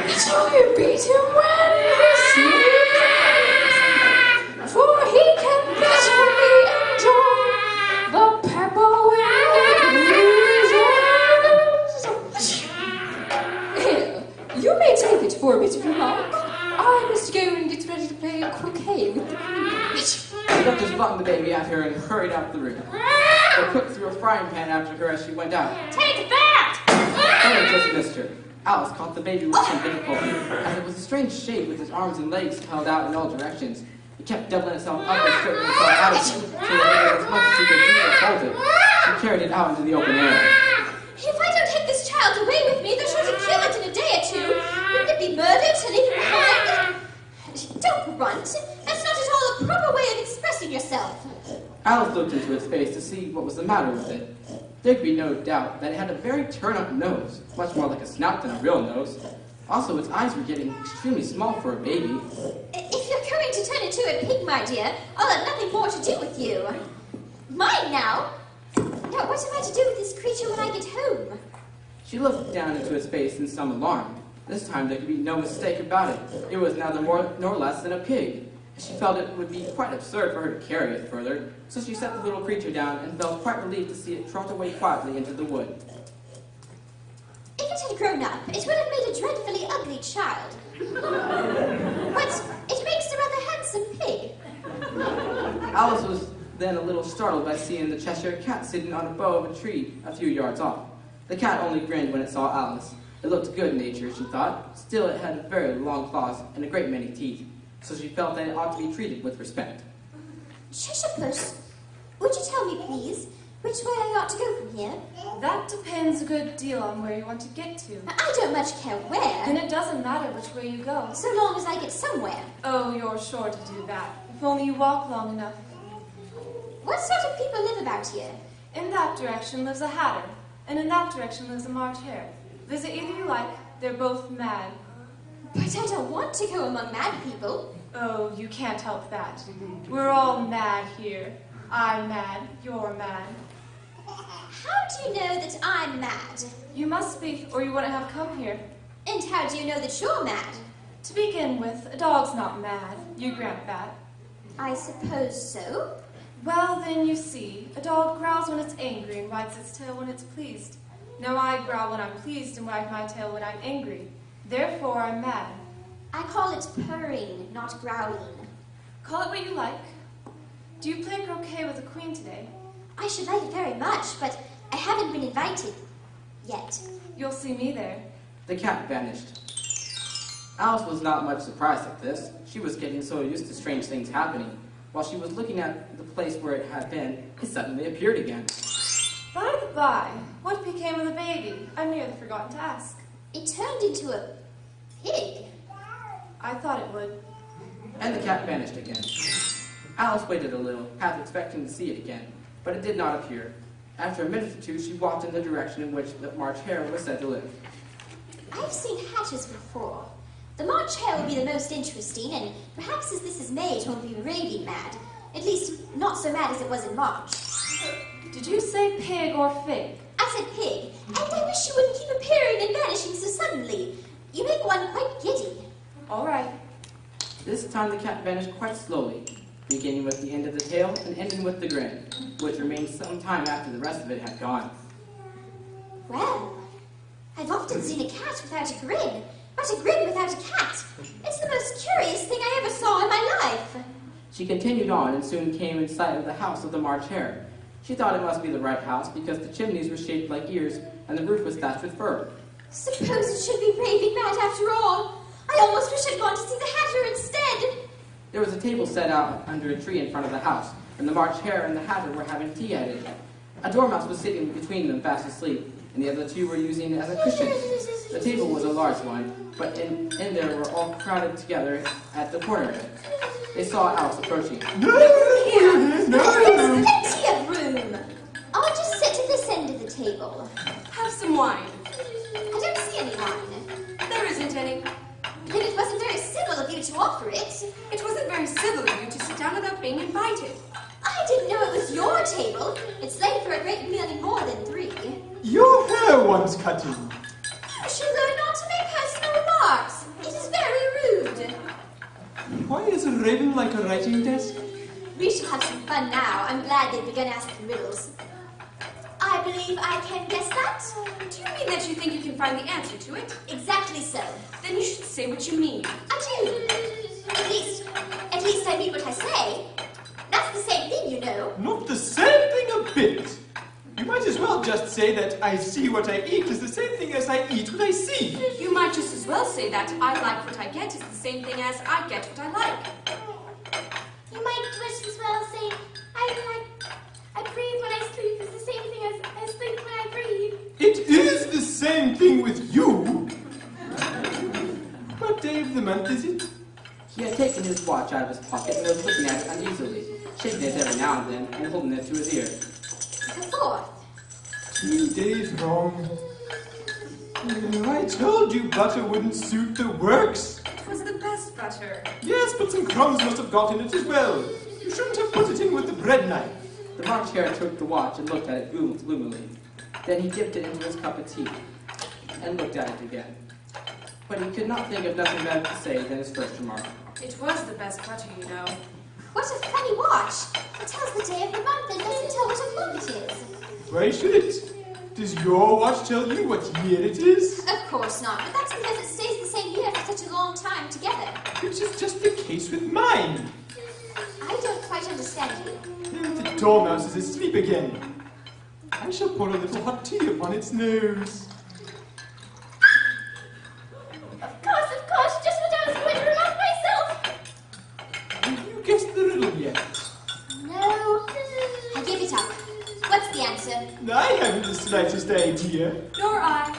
Speaker 6: speak so you beat him when he sneezes, for he can bitterly enjoy the pepper when it freezes. Here, you may take it for a bit if you like. I must go and get ready to play croquet with the queen.
Speaker 1: The Duchess flung the baby at her and hurried out the room. The cook threw a frying pan after her as she went out.
Speaker 2: Take that!
Speaker 1: Helen just missed her. Alice caught the baby with some difficulty, as it was a strange shape with its arms and legs held out in all directions. It kept doubling itself up and straightening itself out again, so that it was as much as she could do to hold it. She carried it out into the open air.
Speaker 2: If I don't take this child away with me, they're sure to kill it in a day or two. Wouldn't it be murdered and leave it behind? Don't grunt. That's not at all a proper way of expressing yourself.
Speaker 1: Alice looked into its face to see what was the matter with it. There could be no doubt that it had a very turn-up nose, much more like a snout than a real nose. Also, its eyes were getting extremely small for a baby.
Speaker 2: If you're going to turn into a pig, my dear, I'll have nothing more to do with you. Mine now. Now, what am I to do with this creature when I get home?
Speaker 1: She looked down into its face in some alarm. This time there could be no mistake about it. It was neither more nor less than a pig. She felt it would be quite absurd for her to carry it further, so she set the little creature down and felt quite relieved to see it trot away quietly into the wood.
Speaker 2: If it had grown up, it would have made a dreadfully ugly child. But it makes a rather handsome pig.
Speaker 1: Alice was then a little startled by seeing the Cheshire cat sitting on a bough of a tree a few yards off. The cat only grinned when it saw Alice, It looked good-natured, she thought. Still, it had very long claws and a great many teeth, so she felt that it ought to be treated with respect.
Speaker 2: Shush-a-puss, would you tell me, please, which way I ought to go from here?
Speaker 8: That depends a good deal on where you want to get to.
Speaker 2: I don't much care where,
Speaker 8: Then it doesn't matter which way you go.
Speaker 2: so long as I get somewhere.
Speaker 8: Oh, you're sure to do that, if only you walk long enough.
Speaker 2: What sort of people live about here?
Speaker 8: In that direction lives a hatter, and in that direction lives a March hare. Visit either you like, they're both mad.
Speaker 2: But I don't want to go among mad people.
Speaker 8: Oh, you can't help that. We're all mad here. I'm mad, you're mad.
Speaker 2: How do you know that I'm mad?
Speaker 8: You must be, or you wouldn't have come here.
Speaker 2: And how do you know that you're mad?
Speaker 8: To begin with, a dog's not mad. You grant that.
Speaker 2: I suppose so.
Speaker 8: Well, then you see, a dog growls when it's angry and wags its tail when it's pleased. Now I growl when I'm pleased and wag my tail when I'm angry. Therefore, I'm mad.
Speaker 2: I call it purring, not growling.
Speaker 8: Call it what you like. Do you play croquet with the queen today?
Speaker 2: I should like it very much, but I haven't been invited yet.
Speaker 8: You'll see me there.
Speaker 1: The cat vanished. Alice was not much surprised at this. She was getting so used to strange things happening. While she was looking at the place where it had been, it suddenly appeared again.
Speaker 8: By the by, what became of the baby? I've nearly forgotten to ask.
Speaker 2: It turned into a pig.
Speaker 8: I thought it would.
Speaker 1: And the cat vanished again. Alice waited a little, half expecting to see it again, but it did not appear. After a minute or two, she walked in the direction in which the March hare was said to live.
Speaker 2: I've seen hatters before. The March hare will be the most interesting, and perhaps as this is May, it won't be raving mad. At least, not so mad as it was in March.
Speaker 8: Did you say pig or fig?
Speaker 2: I said pig, and I wish you wouldn't keep appearing and vanishing so suddenly. You make one quite giddy.
Speaker 8: All right.
Speaker 1: This time the cat vanished quite slowly, beginning with the end of the tail and ending with the grin, which remained some time after the rest of it had gone.
Speaker 2: Well, I've often seen a cat without a grin, but a grin without a cat. It's the most curious thing I ever saw in my life.
Speaker 1: She continued on and soon came in sight of the house of the March hare. She thought it must be the right house because the chimneys were shaped like ears and the roof was thatched with fur.
Speaker 2: Suppose it should be raving mad after all. I almost wish I'd gone to see the hatter instead.
Speaker 1: There was a table set out under a tree in front of the house, and the March hare and the hatter were having tea at it. A dormouse was sitting between them fast asleep, and the other two were using it as a cushion. The table was a large one, but in there were all crowded together at the corner of it. They saw Alice approaching.
Speaker 2: There's plenty of room. I'll just sit at this end of the table.
Speaker 9: Have some wine.
Speaker 2: I don't see any wine.
Speaker 9: There isn't any.
Speaker 2: Then it wasn't very civil of you to offer it.
Speaker 9: It wasn't very civil of you to sit down without being invited.
Speaker 2: I didn't know it was your table. It's laid for a great many more than 3.
Speaker 10: Your hair wants cutting.
Speaker 2: You should learn not to make personal remarks. It is very rude.
Speaker 10: Why is a raven like a writing desk?
Speaker 2: We shall have some fun now. I'm glad they've begun asking riddles. I believe I can guess that.
Speaker 9: Do you mean that you think you can find the answer to it?
Speaker 2: Exactly so.
Speaker 9: Then you should say what you mean.
Speaker 2: I do. At least I mean what I say. That's the same thing, you know.
Speaker 10: Not the same thing a bit. You might as well just say that I see what I eat is the same thing as I eat what I see.
Speaker 9: You might just as well say that I like what I get is the same thing as I get what I like.
Speaker 2: You might just as well say, I breathe when I sleep is the same thing as I sleep when I breathe.
Speaker 10: It is the same thing with you. What day of the month is it?
Speaker 1: He had taken his watch out of his pocket and was looking at it uneasily, shaking it every now and then and holding it to his ear.
Speaker 2: The 4th.
Speaker 10: 2 days wrong. I told you butter wouldn't suit the works.
Speaker 9: It was the best butter.
Speaker 10: Yes, but some crumbs must have got in it as well. You shouldn't have put it in with the bread knife.
Speaker 1: The March hare took the watch and looked at it gloomily. Then he dipped it into his cup of tea and looked at it again. But he could not think of nothing better to say than his first remark.
Speaker 9: It was the best butter, you know.
Speaker 2: What a funny watch. It tells the day of the month and doesn't tell what o'clock it is.
Speaker 10: Why should it? Does your watch tell you what year it is?
Speaker 2: Of course not, but that's because it stays the same year for such a long time together.
Speaker 10: Which is just the case with mine.
Speaker 2: I don't quite understand you.
Speaker 10: The dormouse is asleep again. I shall pour a little hot tea upon its nose.
Speaker 2: answer.
Speaker 10: I haven't the slightest idea.
Speaker 9: Nor I.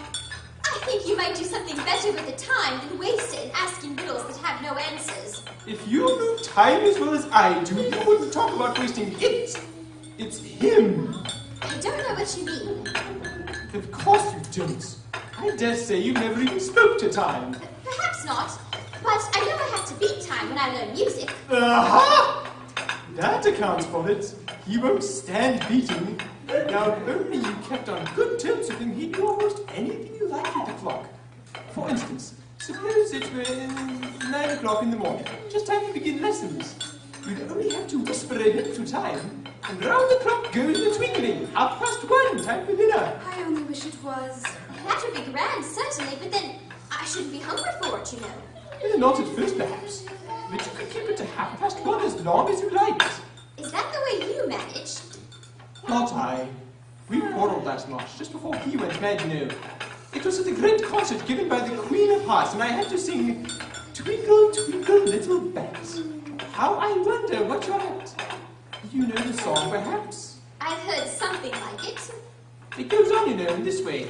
Speaker 2: I think you might do something better with the time than waste it in asking riddles that have no answers.
Speaker 10: If you knew time as well as I do, you wouldn't talk about wasting it. It's him.
Speaker 2: I don't know what you mean.
Speaker 10: Of course you don't. I dare say you never even spoke to time.
Speaker 2: Perhaps not, but I know I have to beat time when I learn music.
Speaker 10: Aha! That accounts for it. He won't stand beating. Now, if only you kept on good terms with him, he'd do almost anything you liked with the clock. For instance, suppose it were 9 o'clock in the morning, just time to begin lessons. You'd only have to whisper a hint to time, and round the clock goes the twinkling. 1:30, time for dinner.
Speaker 9: I only wish it was.
Speaker 2: That would be grand, certainly, but then I shouldn't be hungry for it, you know.
Speaker 10: Well, not at first, perhaps. But you could keep it to 1:30 as long as you liked.
Speaker 2: Is that the way you manage?
Speaker 10: Not I. We quarreled last March, just before he went mad, you know. It was at a great concert given by the Queen of Hearts, and I had to sing Twinkle, Twinkle, Little Bat. How I wonder what you're at. You know the song, perhaps?
Speaker 2: I've heard something like it.
Speaker 10: It goes on, you know, in this way.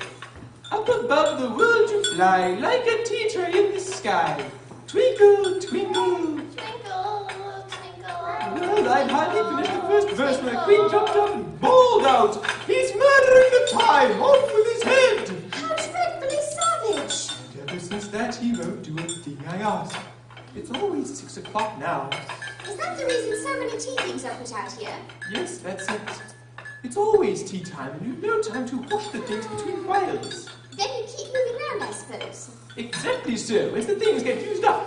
Speaker 10: Up above the world you fly, like a tea tray in the sky. Twinkle, twinkle.
Speaker 4: Twinkle, twinkle.
Speaker 10: Well, I'd hardly finished the first verse when the Queen jumped up and bawled out, "He's murdering the time! Off with his head!"
Speaker 2: How dreadfully savage!
Speaker 10: And ever since that, he won't do a thing I ask. It's always 6 o'clock now.
Speaker 2: Is that the reason so many tea things are put out here?
Speaker 10: Yes, that's it. It's always tea time, and you've no time to wash the things between whiles.
Speaker 2: Then you keep moving around, I suppose.
Speaker 10: Exactly so, as the things get used up.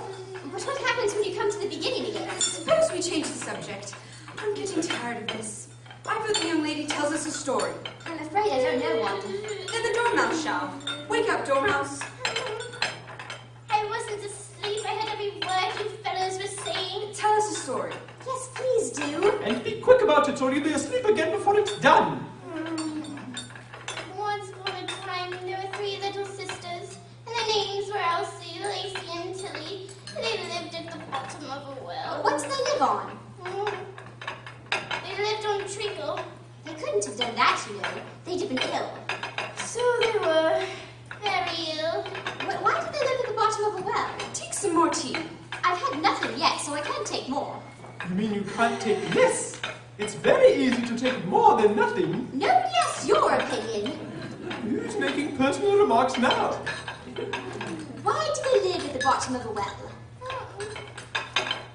Speaker 2: But what happens when you come to the beginning again?
Speaker 9: Suppose we change the subject. I'm getting tired of this. I vote the young lady tells us a story.
Speaker 2: I'm afraid I don't know one.
Speaker 9: Then the dormouse shall. Wake up, dormouse.
Speaker 4: I wasn't asleep. I heard every word you fellows were saying.
Speaker 9: Tell us a story.
Speaker 2: Yes, please do.
Speaker 10: And be quick about it, or you'll be asleep again before it's done.
Speaker 4: Once upon a time, there were 3 little sisters, and their names were Elsie, Lacey, and Tilly. They lived at the bottom of a well.
Speaker 2: What do they live on?
Speaker 4: They lived on treacle.
Speaker 2: They couldn't have done that, you know. They'd have been ill.
Speaker 4: So they were very ill.
Speaker 2: Why did they live at the bottom of a well?
Speaker 9: Take some more tea.
Speaker 2: I've had nothing yet, so I can't take more.
Speaker 10: You mean you can't take less? It's very easy to take more than nothing.
Speaker 2: Nobody asks your opinion.
Speaker 10: Who's making personal remarks now?
Speaker 2: Why do they live at the bottom of a well?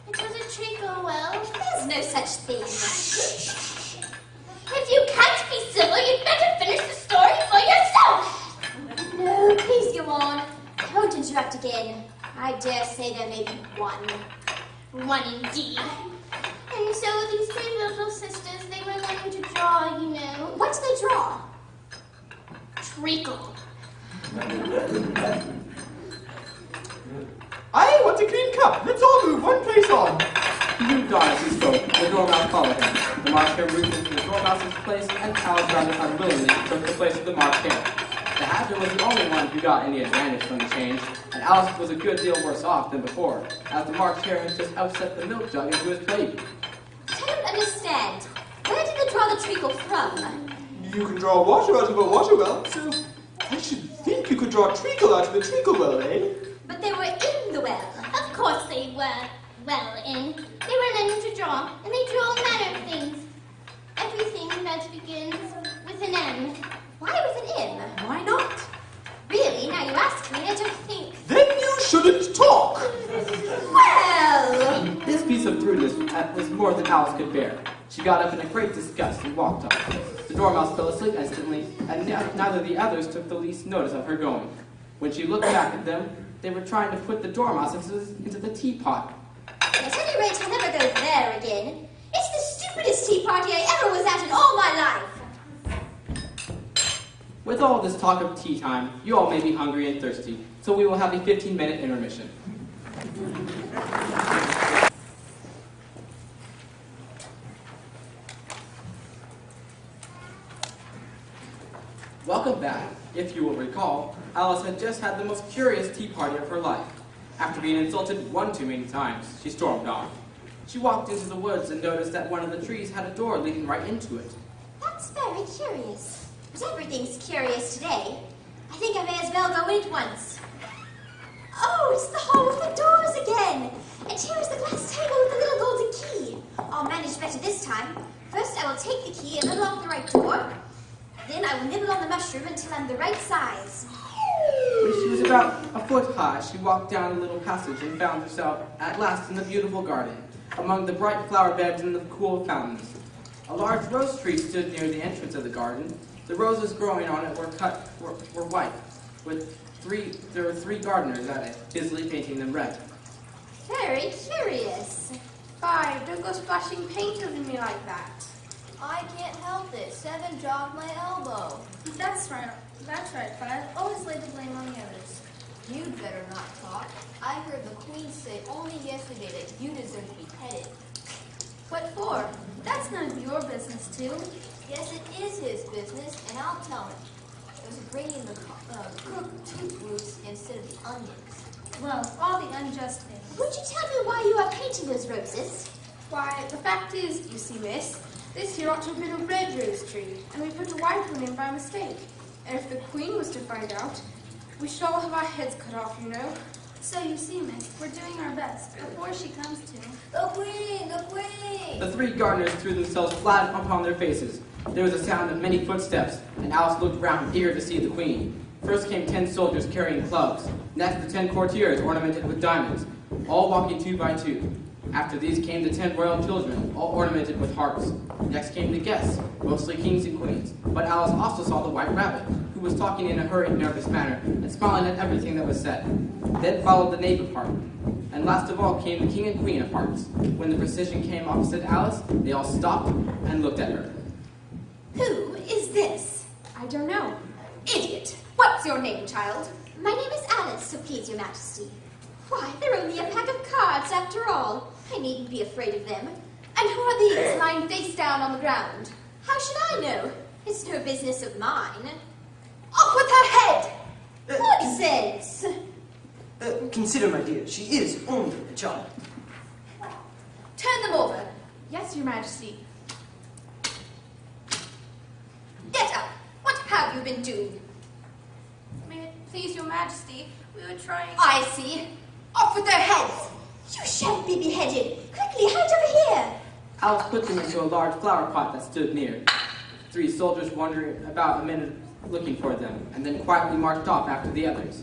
Speaker 4: It was a treacle well.
Speaker 2: There's no such thing.
Speaker 4: If you can't be civil, you'd better finish the story for yourself.
Speaker 2: No, please go on. I won't interrupt again. I dare say there may be one.
Speaker 4: One indeed. And so these 3 little sisters, they were learning to draw, you know.
Speaker 2: What do they draw?
Speaker 4: Treacle.
Speaker 10: I want a clean cup. Let's all move one place on.
Speaker 1: He moved on as he spoke. The dormouse followed him. The March Hare moved into the dormouse's place, and Alice rather unwillingly took the place of the March Hare. The Hatter was the only one who got any advantage from the change, and Alice was a good deal worse off than before, as the March Hare had just upset the milk jug into his plate.
Speaker 2: I don't understand. Where did they draw the treacle from?
Speaker 10: You can draw water out of a water well, so I should think you could draw treacle out of the treacle well, eh?
Speaker 2: But they were in the well.
Speaker 4: Of course they were well in. They were learning to draw, and they drew all manner of things. Everything that begins with an M.
Speaker 2: Why with an M? Why not? Really, now you ask me, I don't think.
Speaker 10: Then you shouldn't talk.
Speaker 2: Well!
Speaker 1: This piece of rudeness was more than Alice could bear. She got up in a great disgust and walked off. The dormouse fell asleep instantly, and neither of the others took the least notice of her going. When she looked back at them, they were trying to put the dormouse into the teapot.
Speaker 2: At any rate, I'll never go there again. It's the stupidest tea party I ever was at in all my life.
Speaker 1: With all this talk of tea time, you all may be hungry and thirsty, so we will have a 15-minute intermission. Welcome back. If you will recall, Alice had just had the most curious tea party of her life. After being insulted one too many times, she stormed off. She walked into the woods and noticed that one of the trees had a door leading right into it.
Speaker 2: That's Very curious. But everything's curious today. I think I may as well go in at once. Oh, it's the hall with the doors again. And here is the glass table with the little golden key. I'll manage better this time. First, I will take the key and unlock the right door. Then I will nibble on the mushroom until I'm the right size.
Speaker 1: When she was about a foot high, she walked down a little passage and found herself at last in the beautiful garden, among the bright flower beds and the cool fountains. A large rose tree stood near the entrance of the garden. The roses growing on it were white, there were three gardeners at it, busily painting them red.
Speaker 2: Very curious.
Speaker 5: Fie, don't go splashing paint over me like that.
Speaker 11: I can't help it. Seven dropped my elbow.
Speaker 3: That's right, Five. Always lay the blame on the others.
Speaker 11: You'd better not talk. I heard the Queen say only yesterday that you deserve to be petted.
Speaker 3: What for? That's none of your business, too.
Speaker 11: Yes, it is his business, and I'll tell him. It was bringing the cooked tooth roots instead of the onions.
Speaker 3: Well, all the unjust things.
Speaker 2: Would you tell me why you are painting those roses?
Speaker 5: Why, the fact is, you see, miss, this here ought to have been a red rose tree, and we put a white one in by mistake. And if the Queen was to find out, we should all have our heads cut off, you know.
Speaker 3: So you see, miss, we're doing our best before she comes to.
Speaker 11: The Queen! The Queen!
Speaker 1: The three gardeners threw themselves flat upon their faces. There was a sound of many footsteps, and Alice looked round, eager to see the Queen. First came 10 soldiers carrying clubs. Next, the 10 courtiers ornamented with diamonds, all walking 2 by 2. After these came the 10 royal children, all ornamented with hearts. Next came the guests, mostly kings and queens. But Alice also saw the white rabbit, who was talking in a hurried, nervous manner, and smiling at everything that was said. Then followed the knave of hearts. And last of all came the king and queen of hearts. When the procession came opposite Alice, they all stopped and looked at her.
Speaker 2: Who is this?
Speaker 5: I don't know.
Speaker 2: Idiot!
Speaker 5: What's your name, child?
Speaker 2: My name is Alice, so please, your majesty. Why, they're only a pack of cards after all. I needn't be afraid of them.
Speaker 5: And who are these, lying face down on the ground?
Speaker 2: How should I know? It's no business of mine.
Speaker 5: Off with her head!
Speaker 2: Nonsense!
Speaker 12: Consider, my dear, she is only a child.
Speaker 5: Turn them over. Yes, your majesty.
Speaker 2: Get up! What have you been doing?
Speaker 3: May it please your majesty, we were trying.
Speaker 2: I see. Off with their heads! You shan't be beheaded! Quickly, hide over here!
Speaker 1: Alice put them into a large flower pot that stood near. 3 soldiers wandered about a minute looking for them, and then quietly marched off after the others.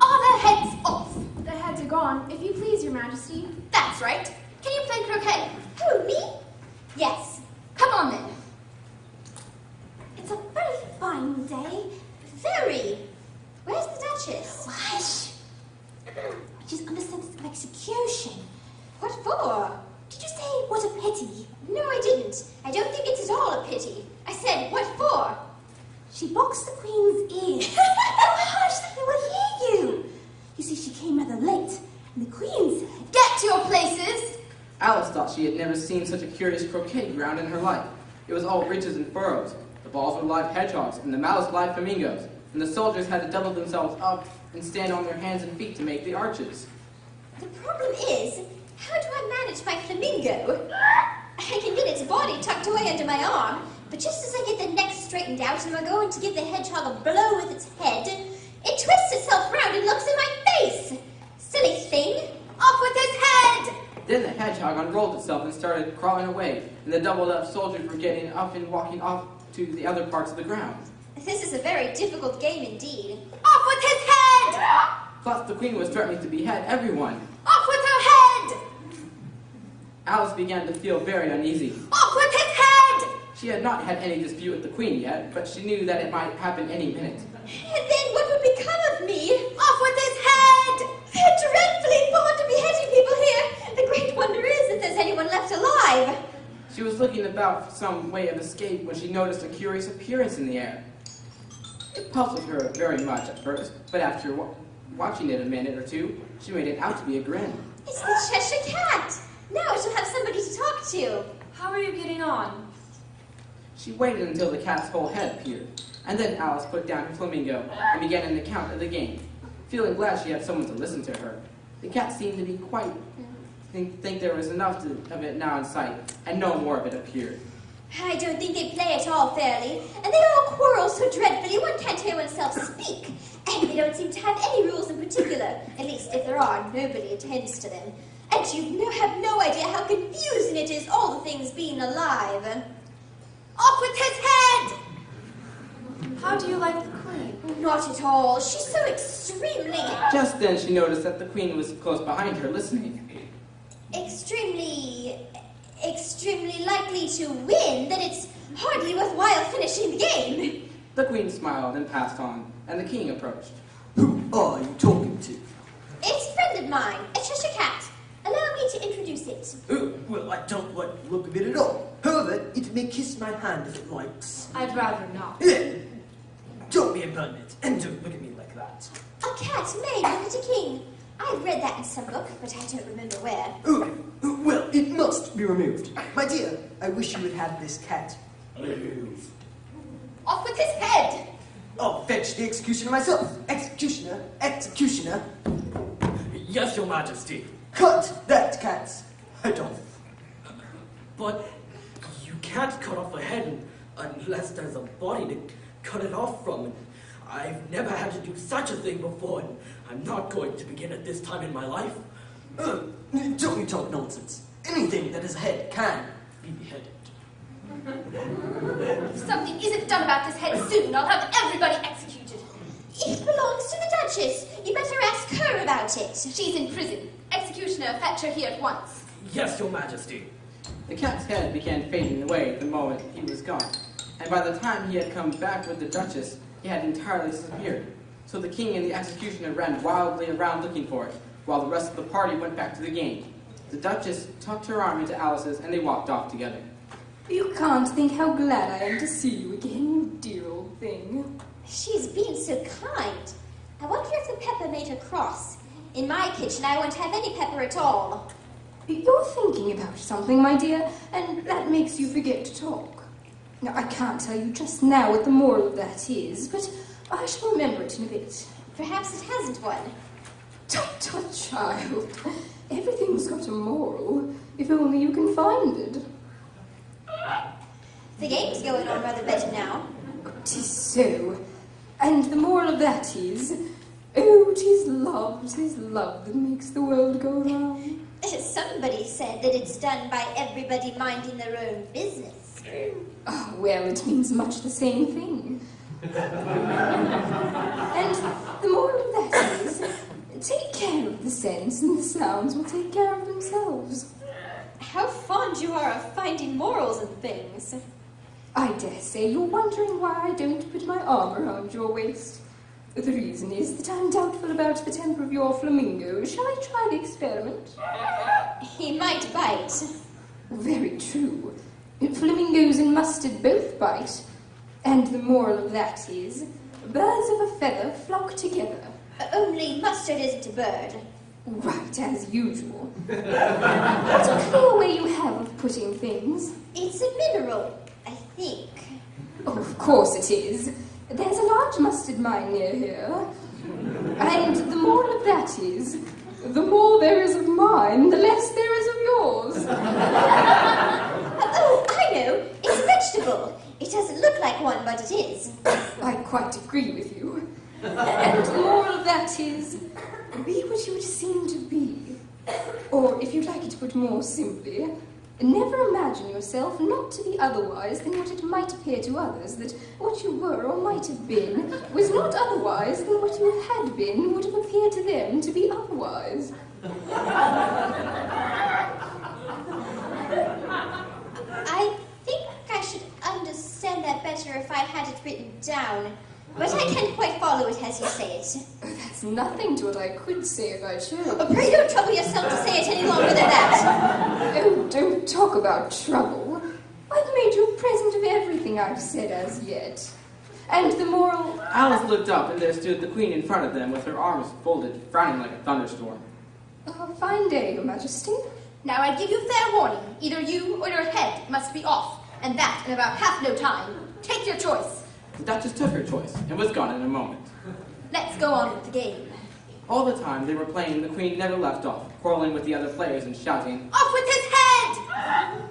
Speaker 2: Are their heads off?
Speaker 3: Their heads are gone, if you please, your majesty.
Speaker 2: That's right. Can you play croquet? Who, me? Yes. Come on then. It's a very fine day. Very. Where's the Duchess? Hush. She's under sentence of execution. What for? Did you say, what a pity? No, I didn't. I don't think it's at all a pity. I said, what for? She boxed the Queen's ears. Oh, hush, they will hear you. You see, she came rather late, and the Queen said, get to your places.
Speaker 1: Alice thought she had never seen such a curious croquet ground in her life. It was all ridges and furrows. The balls were live hedgehogs, and the mouths live flamingos, and the soldiers had to double themselves up and stand on their hands and feet to make the arches.
Speaker 2: The problem is, how do I manage my flamingo? I can get its body tucked away under my arm, but just as I get the neck straightened out and we're going to give the hedgehog a blow with its head, it twists itself round and looks in my face. Silly thing! Off with his head!
Speaker 1: Then the hedgehog unrolled itself and started crawling away, and the doubled-up soldiers were getting up and walking off to the other parts of the ground.
Speaker 2: This is a very difficult game indeed. Off with his head!
Speaker 1: Plus, the Queen was threatening to behead everyone.
Speaker 2: Off with her head!
Speaker 1: Alice began to feel very uneasy.
Speaker 2: Off with his head!
Speaker 1: She had not had any dispute with the Queen yet, but she knew that it might happen any minute.
Speaker 2: And then what would become of me? Off with his head! They're dreadfully fond of beheading people here. The great wonder is if there's anyone left alive.
Speaker 1: She was looking about for some way of escape when she noticed a curious appearance in the air. It puzzled her very much at first, but after watching it a minute or two, she made it out to be a grin.
Speaker 2: It's the Cheshire Cat. Now she'll have somebody to talk to.
Speaker 8: How are you getting on?
Speaker 1: She waited until the cat's whole head appeared, and then Alice put down her flamingo and began an account of the game, feeling glad she had someone to listen to her. The cat seemed to be quite think there was enough of it now in sight, and no more of it appeared.
Speaker 2: I don't think they play at all fairly, and they all quarrel so dreadfully one can't hear oneself speak. And they don't seem to have any rules in particular. At least, if there are, nobody attends to them. And you have no idea how confusing it is, all the things being alive. Off with his head!
Speaker 8: How do you like the queen?
Speaker 2: Not at all. She's so extremely...
Speaker 1: Just then she noticed that the queen was close behind her, listening.
Speaker 2: extremely likely to win, that it's hardly worthwhile finishing the game.
Speaker 1: The queen smiled and passed on, and the king approached.
Speaker 12: Who are you talking to?
Speaker 2: It's a friend of mine, a Cheshire cat. Allow me to introduce it.
Speaker 12: Oh, well, I don't like the look of it at all. However, it may kiss my hand if it likes.
Speaker 8: I'd rather not.
Speaker 12: Don't be impertinent, and don't look at me like that.
Speaker 2: A cat may look at a king. I've read that in some book, but I don't remember where.
Speaker 12: Oh, well, it must be removed. My dear, I wish you would have this cat.
Speaker 2: Off with his head!
Speaker 12: I'll fetch the executioner myself. Executioner, executioner.
Speaker 7: Yes, your majesty.
Speaker 12: Cut that cat's head off.
Speaker 7: But you can't cut off a head unless there's a body to cut it off from. I've never had to do such a thing before, and I'm not going to begin at this time in my life.
Speaker 12: Don't you talk nonsense. Anything that is a head can be beheaded.
Speaker 2: If something isn't done about this head soon, I'll have everybody executed. It belongs to the Duchess. You better ask her about it. She's in prison. Executioner, fetch her here at once.
Speaker 7: Yes, your majesty.
Speaker 1: The cat's head began fading away the moment he was gone, and by the time he had come back with the Duchess, he had entirely disappeared. So the king and the executioner ran wildly around looking for it, while the rest of the party went back to the game. The Duchess tucked her arm into Alice's, and they walked off together.
Speaker 6: You can't think how glad I am to see you again, you dear old thing.
Speaker 2: She's been so kind. I wonder if the pepper made her cross. In my kitchen, I won't have any pepper at all.
Speaker 6: You're thinking about something, my dear, and that makes you forget to talk. Now, I can't tell you just now what the moral of that is, but I shall remember it in a bit.
Speaker 2: Perhaps it hasn't one.
Speaker 6: Tut, tut, child. Everything's got a moral, if only you can find it.
Speaker 2: The game's going on rather better now.
Speaker 6: 'Tis so. And the moral of that is, oh, 'tis love that makes the world go round.
Speaker 2: Somebody said that it's done by everybody minding their own business.
Speaker 6: Oh, well, it means much the same thing. And the moral of that is, take care of the sense and the sounds will take care of themselves.
Speaker 2: How fond you are of finding morals in things.
Speaker 6: I dare say you're wondering why I don't put my arm around your waist. The reason is that I'm doubtful about the temper of your flamingo. Shall I try the experiment?
Speaker 2: He might bite.
Speaker 6: Very true. Flamingos and mustard both bite. And the moral of that is, birds of a feather flock together.
Speaker 2: Only mustard isn't a bird.
Speaker 6: Right, as usual. What a clear way you have of putting things.
Speaker 2: It's a mineral, I think.
Speaker 6: Oh, of course it is. There's a large mustard mine near here. And the moral of that is, the more there is of mine, the less there is of yours.
Speaker 2: Oh, I know. It's a vegetable. It doesn't look like one, but it is.
Speaker 6: I quite agree with you. And the moral of that is, be what you would seem to be. Or, if you'd like it put more simply, never imagine yourself not to be otherwise than what it might appear to others, that what you were or might have been was not otherwise than what you had been would have appeared to them to be otherwise.
Speaker 2: I think I should understand that better if I had it written down. But I can't quite follow it as you say it.
Speaker 6: That's nothing to what I could say if I should.
Speaker 2: Oh, pray don't trouble yourself to say it any longer than that.
Speaker 6: Oh, don't talk about trouble. I've made you a present of everything I've said as yet. And the moral...
Speaker 1: Alice looked up, and there stood the queen in front of them with her arms folded, frowning like a thunderstorm.
Speaker 6: A fine day, Your Majesty.
Speaker 2: Now I give you fair warning. Either you or your head must be off, and that in about half no time. Take your choice.
Speaker 1: The Duchess took her choice, and was gone in a moment.
Speaker 2: Let's go on with the game.
Speaker 1: All the time they were playing, the queen never left off, quarreling with the other players and shouting,
Speaker 2: Off with his head!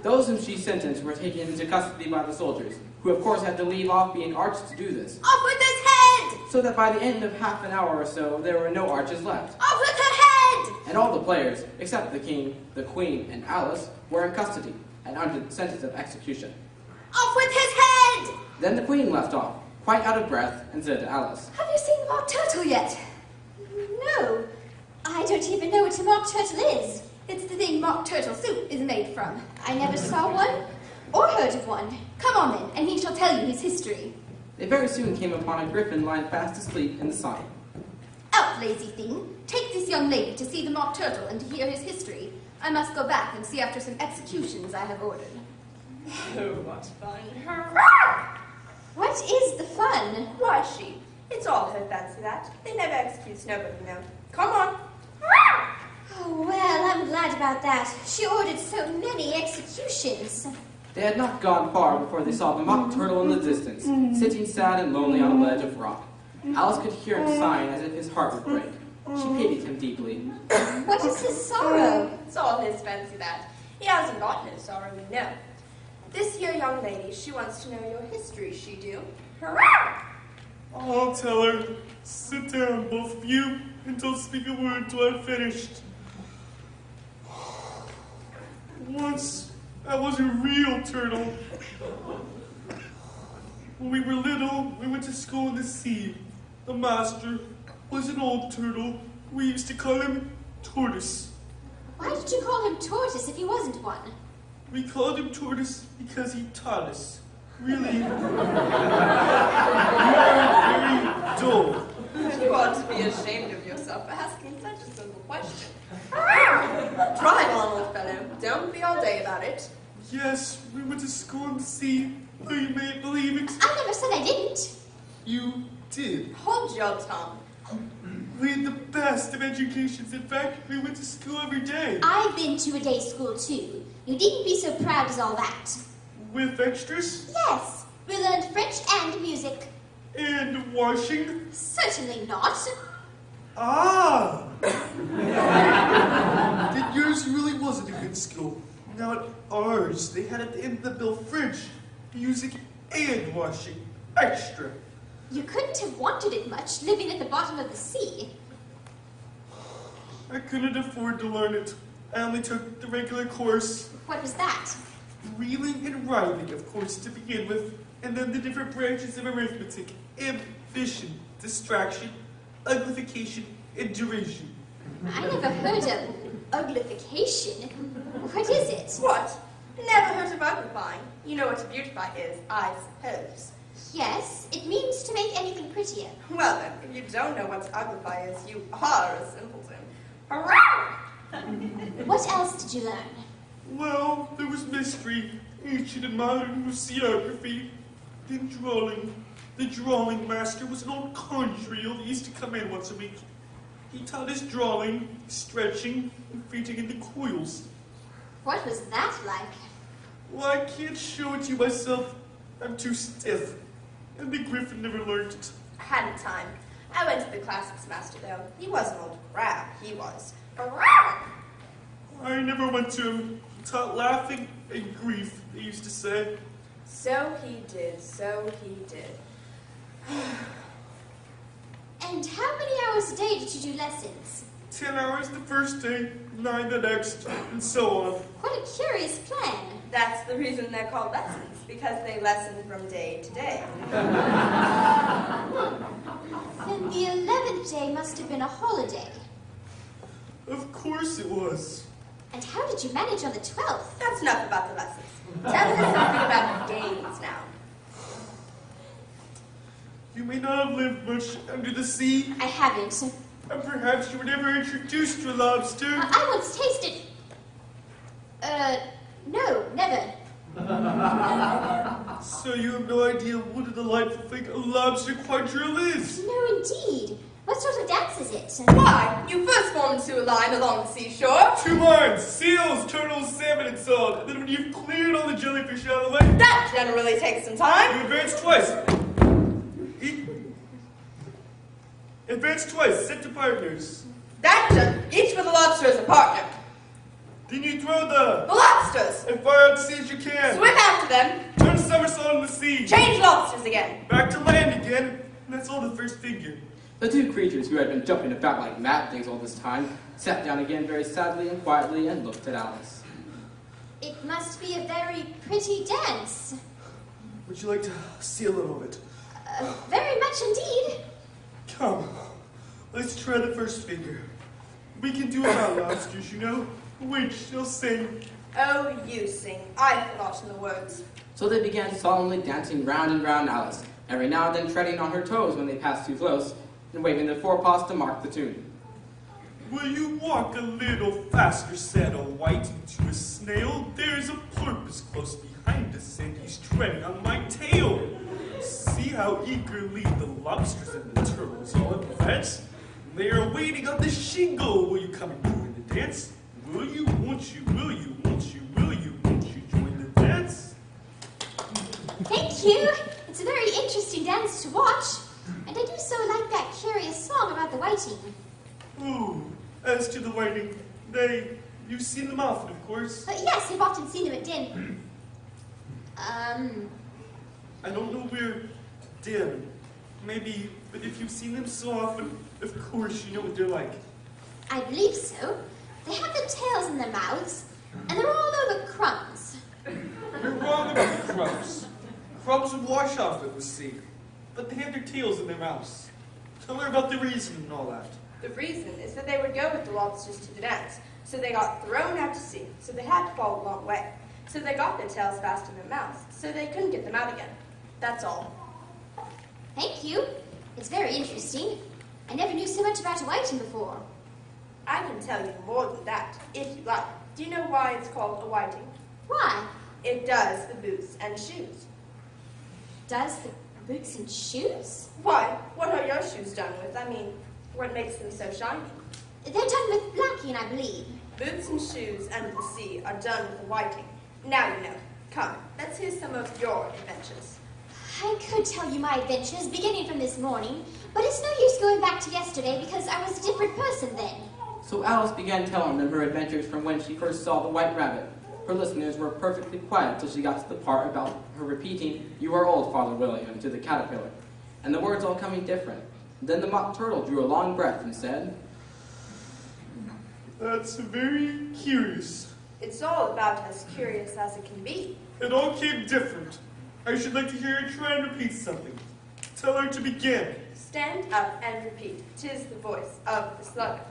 Speaker 1: Those whom she sentenced were taken into custody by the soldiers, who of course had to leave off being arched to do this.
Speaker 11: Off with his head!
Speaker 1: So that by the end of half an hour or so, there were no arches left.
Speaker 11: Off with her head!
Speaker 1: And all the players, except the king, the queen, and Alice, were in custody and under sentence of execution.
Speaker 11: Off with his head!
Speaker 1: Then the queen left off, quite out of breath, and said to Alice,
Speaker 2: Have you seen the mock turtle yet? No. I don't even know what a mock turtle is.
Speaker 5: It's the thing mock turtle soup is made from.
Speaker 2: I never saw one or heard of one.
Speaker 5: Come on then, and he shall tell you his history.
Speaker 1: They very soon came upon a griffin lying fast asleep in the sun.
Speaker 5: Out, lazy thing. Take this young lady to see the mock turtle and to hear his history. I must go back and see after some executions I have ordered.
Speaker 11: Oh, what fun.
Speaker 2: What is the fun?
Speaker 11: Why, sheep. It's all her fancy that. They never executes nobody, no. Come on.
Speaker 2: Oh, well, I'm glad about that. She ordered so many executions.
Speaker 1: They had not gone far before they saw the mock turtle in the distance, sitting sad and lonely on a ledge of rock. Alice could hear him sighing as if his heart would break. She pitied him deeply.
Speaker 2: What is his sorrow?
Speaker 11: It's all his fancy that. He hasn't got no sorrow, we know. This here young lady, she wants to know your history, she do. Hurrah!
Speaker 7: I'll tell her. Sit down, both of you, and don't speak a word till I've finished. Once, I was a real turtle. When we were little, we went to school in the sea. The master was an old turtle. We used to call him Tortoise.
Speaker 2: Why did you call him Tortoise if he wasn't one?
Speaker 7: We called him Tortoise because he taught us. Really, you are very dull.
Speaker 11: You ought to be ashamed of yourself for asking such a simple question. Try on, old fellow. Don't be all day about it.
Speaker 7: Yes, we went to school in the sea, though you may believe it.
Speaker 2: I never said I didn't.
Speaker 7: You did.
Speaker 11: Hold your tongue.
Speaker 7: We had the best of educations. In fact, we went to school every day.
Speaker 2: I've been to a day school too. You needn't be so proud as all that.
Speaker 7: With extras?
Speaker 2: Yes, we learned French and music.
Speaker 7: And washing?
Speaker 2: Certainly not.
Speaker 7: Ah! Then yours really wasn't a good school. Now at ours, they had at the end of the bill French, music, and washing. Extra.
Speaker 2: You couldn't have wanted it much, living at the bottom of the sea.
Speaker 7: I couldn't afford to learn it. I only took the regular course.
Speaker 2: What was that?
Speaker 7: Reeling and rhyming, of course, to begin with, and then the different branches of arithmetic, ambition, distraction, uglification, and derision.
Speaker 2: I never heard of uglification. What is it?
Speaker 11: What? Never heard of uglifying. You know what to beautify is, I suppose.
Speaker 2: Yes, it means to make anything prettier.
Speaker 11: Well then, if you don't know what to uglify is, you are a simpleton. Hurrah!
Speaker 2: What else did you learn?
Speaker 7: Well, there was mystery, ancient and modern oceanography, then drawing. The drawing master was an old contrail that used to come in once a week. He taught us drawing, stretching, and fitting in the coils.
Speaker 2: What was that like?
Speaker 7: Well, I can't show it to you myself. I'm too stiff. And the griffin never learned it.
Speaker 11: I hadn't time. I went to the classics master though. He was an old crab, he was. Hurrah!
Speaker 7: I never went to him. He taught laughing and grief, they used to say.
Speaker 11: So he did, so he did.
Speaker 2: And how many hours a day did you do lessons?
Speaker 7: 10 hours the first day, 9 the next, and so on.
Speaker 2: What a curious plan.
Speaker 11: That's the reason they're called lessons, because they lesson from day to day.
Speaker 2: Then the 11th day must have been a holiday.
Speaker 7: Of course it was.
Speaker 2: And how did you manage on the 12th?
Speaker 11: That's enough about the lessons. Tell us something about the games now.
Speaker 7: You may not have lived much under the sea,
Speaker 2: I haven't.
Speaker 7: and perhaps you were never introduced to a lobster.
Speaker 2: I once tasted... no, never.
Speaker 7: So you have no idea what a delightful thing a lobster quadrille is.
Speaker 2: No, indeed. What sort of dance is it?
Speaker 11: Why, you first form into a line along the seashore.
Speaker 7: 2 lines, seals, turtles, salmon, and so on. And then when you've cleared all the jellyfish out of the way,
Speaker 11: That generally takes some time.
Speaker 7: you advance twice. Advance twice, set to partners.
Speaker 11: Each with a lobster as a partner.
Speaker 10: Then you throw the
Speaker 13: lobsters.
Speaker 10: as far out to sea as you can.
Speaker 13: Swim after them.
Speaker 10: Turn a somersault in the sea.
Speaker 13: Change lobsters again.
Speaker 10: Back to land again. And that's all the first figure.
Speaker 1: The two creatures, who had been jumping about like mad things all this time, sat down again very sadly and quietly and looked at Alice.
Speaker 2: It must be a very pretty dance.
Speaker 10: Would you like to see a little of it?
Speaker 2: Very much indeed.
Speaker 10: Come, let's try the first figure. We can do it without lobsters, you know. Wait, she'll sing.
Speaker 13: Oh, you sing. I've forgotten the words.
Speaker 1: So they began solemnly dancing round and round Alice, every now and then treading on her toes when they passed too close, and waving their forepaws to mark the tune.
Speaker 10: Will you walk a little faster, said a whiting to a snail? There's a porpoise close behind us, and he's treading on my tail. See how eagerly the lobsters and the turtles all advance? They are waiting on the shingle. Will you come and join the dance? Will you, won't you, will you, won't you, will you, won't you join the dance?
Speaker 2: Thank you. It's a very interesting dance to watch. And I do so like that curious song about the whiting.
Speaker 10: Ooh, as to the whiting, you've seen them often, of course.
Speaker 2: Yes, I've often seen them at dinner.
Speaker 10: I don't know where dim. Maybe, but if you've seen them so often, of course you know what they're like.
Speaker 2: I believe so. They have their tails in their mouths, and they're all over crumbs.
Speaker 10: You're wrong about the crumbs. Crumbs would wash off in the sea, but they have their tails in their mouths. Tell her about the reason and all that.
Speaker 13: The reason is that they would go with the lobsters to the dance, so they got thrown out to sea, so they had to fall a long way. So they got their tails fast in their mouths, so they couldn't get them out again. That's all.
Speaker 2: Thank you. It's very interesting. I never knew so much about a whiting before.
Speaker 13: I can tell you more than that, if you like. Do you know why it's called a whiting?
Speaker 2: Why?
Speaker 13: It does the boots and shoes.
Speaker 2: Does the boots and shoes?
Speaker 13: Why? What are your shoes done with? I mean, what makes them so shiny?
Speaker 2: They're done with blacking, I believe.
Speaker 13: Boots and shoes under the sea are done with a whiting. Now you know. Come, let's hear some of your adventures.
Speaker 2: I could tell you my adventures, beginning from this morning, but it's no use going back to yesterday because I was a different person then.
Speaker 1: So Alice began telling them her adventures from when she first saw the white rabbit. Her listeners were perfectly quiet till she got to the part about her repeating, "You are old, Father William," to the caterpillar, and the words all coming different. Then the mock turtle drew a long breath and said,
Speaker 10: That's very curious.
Speaker 13: It's all about as curious as it can be.
Speaker 10: It all came different. I should like to hear her try and repeat something. Tell her to begin.
Speaker 13: Stand up and repeat. 'Tis the voice of the sluggard.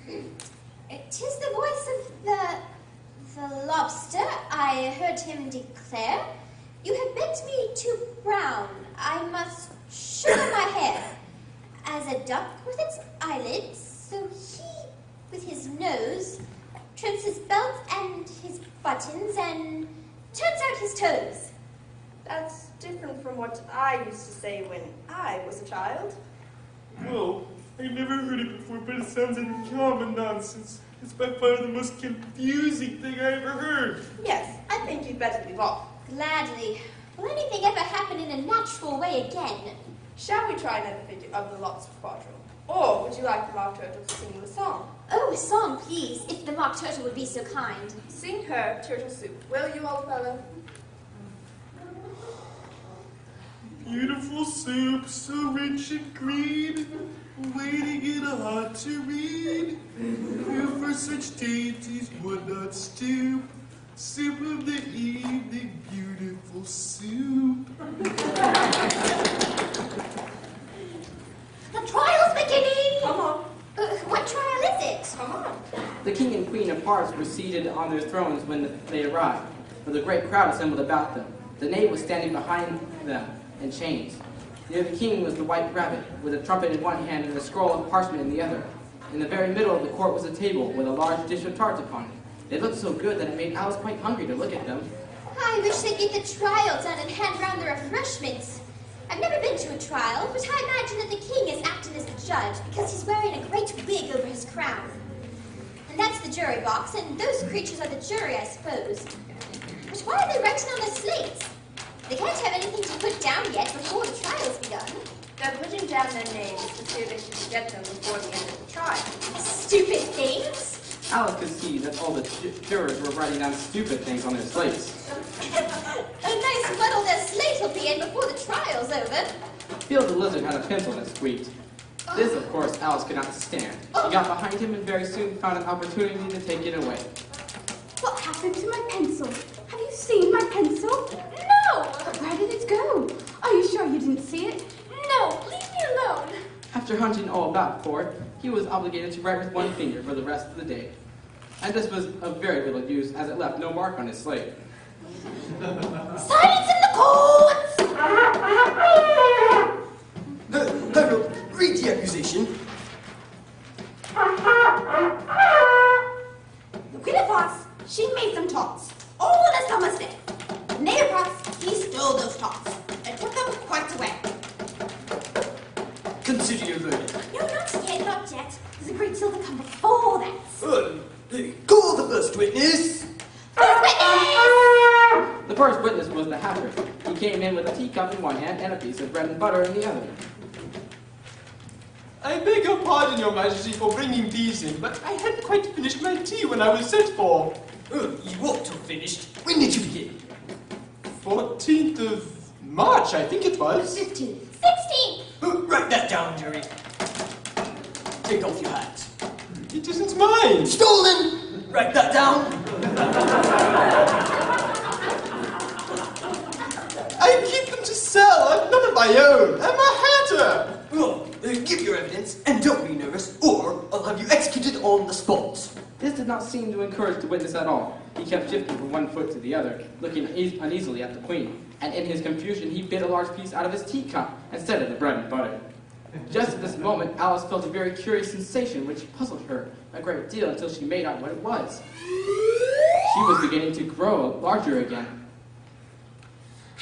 Speaker 2: "'Tis the voice of the lobster," I heard him declare. "You have bent me too brown. I must sugar my hair. As a duck with its eyelids, so he, with his nose, trims his belt and his buttons and turns out his toes."
Speaker 13: That's different from what I used to say when I was a child.
Speaker 10: Well, I never heard it before, but it sounds like common nonsense. It's by far the most confusing thing I ever heard.
Speaker 13: Yes, I think you'd better leave off.
Speaker 2: Gladly. Will anything ever happen in a natural way again?
Speaker 13: Shall we try another figure of the lobster quadrille? Or would you like the mock turtle to sing you a song?
Speaker 2: Oh, a song, please, if the mock turtle would be so kind.
Speaker 13: Sing her Turtle Soup, will you, old fellow?
Speaker 10: Beautiful soup, so rich and green, waiting in a heart to read. Who for such dainties would not stoop? Soup of the evening, beautiful soup.
Speaker 2: The trial's beginning!
Speaker 13: Come on.
Speaker 2: What trial is it?
Speaker 13: Come on.
Speaker 1: The king and queen of hearts were seated on their thrones when they arrived, with a great crowd assembled about them. The knave was standing behind them in chains. Near the king was the white rabbit, with a trumpet in one hand and a scroll of parchment in the other. In the very middle of the court was a table with a large dish of tarts upon it. They looked so good that it made Alice quite hungry to look at them.
Speaker 2: I wish they'd get the trial done and hand round the refreshments. I've never been to a trial, but I imagine that the king is acting as the judge because he's wearing a great wig over his crown. And that's the jury box, and those creatures are the jury, I suppose. But why are they writing on the slates? They can't have anything to put down yet before the trial's begun.
Speaker 13: They're putting down their names to see if they can get them before the end of the trial.
Speaker 2: Stupid things!
Speaker 1: Alice could see that all the jurors were writing down stupid things on their slates.
Speaker 2: A nice muddle their slate will be in before the trial's over.
Speaker 1: Field the Lizard had a pencil that squeaked. This, of course, Alice could not stand. She got behind him and very soon found an opportunity to take it away.
Speaker 9: What happened to my pencil? Have you seen my pencil?
Speaker 3: No!
Speaker 9: Where did it go? Are you sure you didn't see it?
Speaker 3: No, leave me alone.
Speaker 1: After hunting all about for it, he was obligated to write with one finger for the rest of the day. And this was of very little use, as it left no mark on his slate.
Speaker 2: Silence in the courts!
Speaker 12: I will read the accusation.
Speaker 2: The Winnipots, she made some tarts, all in a summer's day. The Neighborpots, he stole those tarts and put them quite away.
Speaker 12: Consider your verdict.
Speaker 2: No, not yet, not yet. There's a great deal to come before that.
Speaker 12: Call the first witness.
Speaker 2: First witness!
Speaker 1: The first witness was the hatter. He came in with a teacup in one hand and a piece of bread and butter in the other.
Speaker 10: I beg your pardon, Your Majesty, for bringing these in, but I hadn't quite finished my tea when I was sent for.
Speaker 12: You ought to have finished. When did you begin?
Speaker 10: 14th of March, I think it was.
Speaker 2: 15.
Speaker 4: 16!
Speaker 12: Write that down, jury. Take off your hat.
Speaker 10: It isn't mine.
Speaker 12: Stolen! Write that down.
Speaker 10: I keep them to sell. I'm none of my own. I'm a hatter.
Speaker 12: Oh, give your evidence, and don't be nervous, or I'll have you executed on the spot.
Speaker 1: This did not seem to encourage the witness at all. He kept shifting from one foot to the other, looking uneasily at the queen, and in his confusion he bit a large piece out of his teacup instead of the bread and butter. Just at this moment, Alice felt a very curious sensation which puzzled her a great deal until she made out what it was. She was beginning to grow larger again.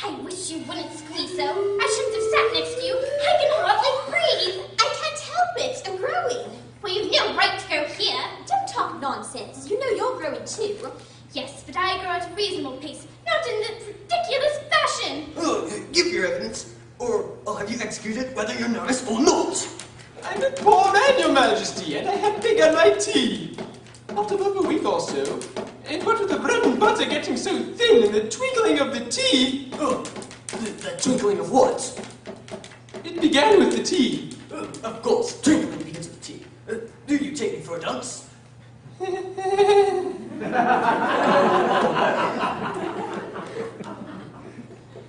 Speaker 4: I wish you wouldn't squeeze so. I shouldn't have sat next to you. I can hardly breathe.
Speaker 2: I can't help it. I'm growing.
Speaker 4: Well, you've no right to go here.
Speaker 2: Don't talk nonsense. You know you're growing too.
Speaker 4: Yes, but I grow at a reasonable pace, not in this ridiculous fashion.
Speaker 12: Give your evidence, or I'll have you executed whether you're nervous or not.
Speaker 10: I'm a poor man, Your Majesty, and I had begun my tea. Not above a week or so. And what with the bread and butter getting so thin and the twinkling of the tea...
Speaker 12: The twinkling of what?
Speaker 10: It began with the tea.
Speaker 12: Of course, twinkling begins with the tea. Do you take me for a dance?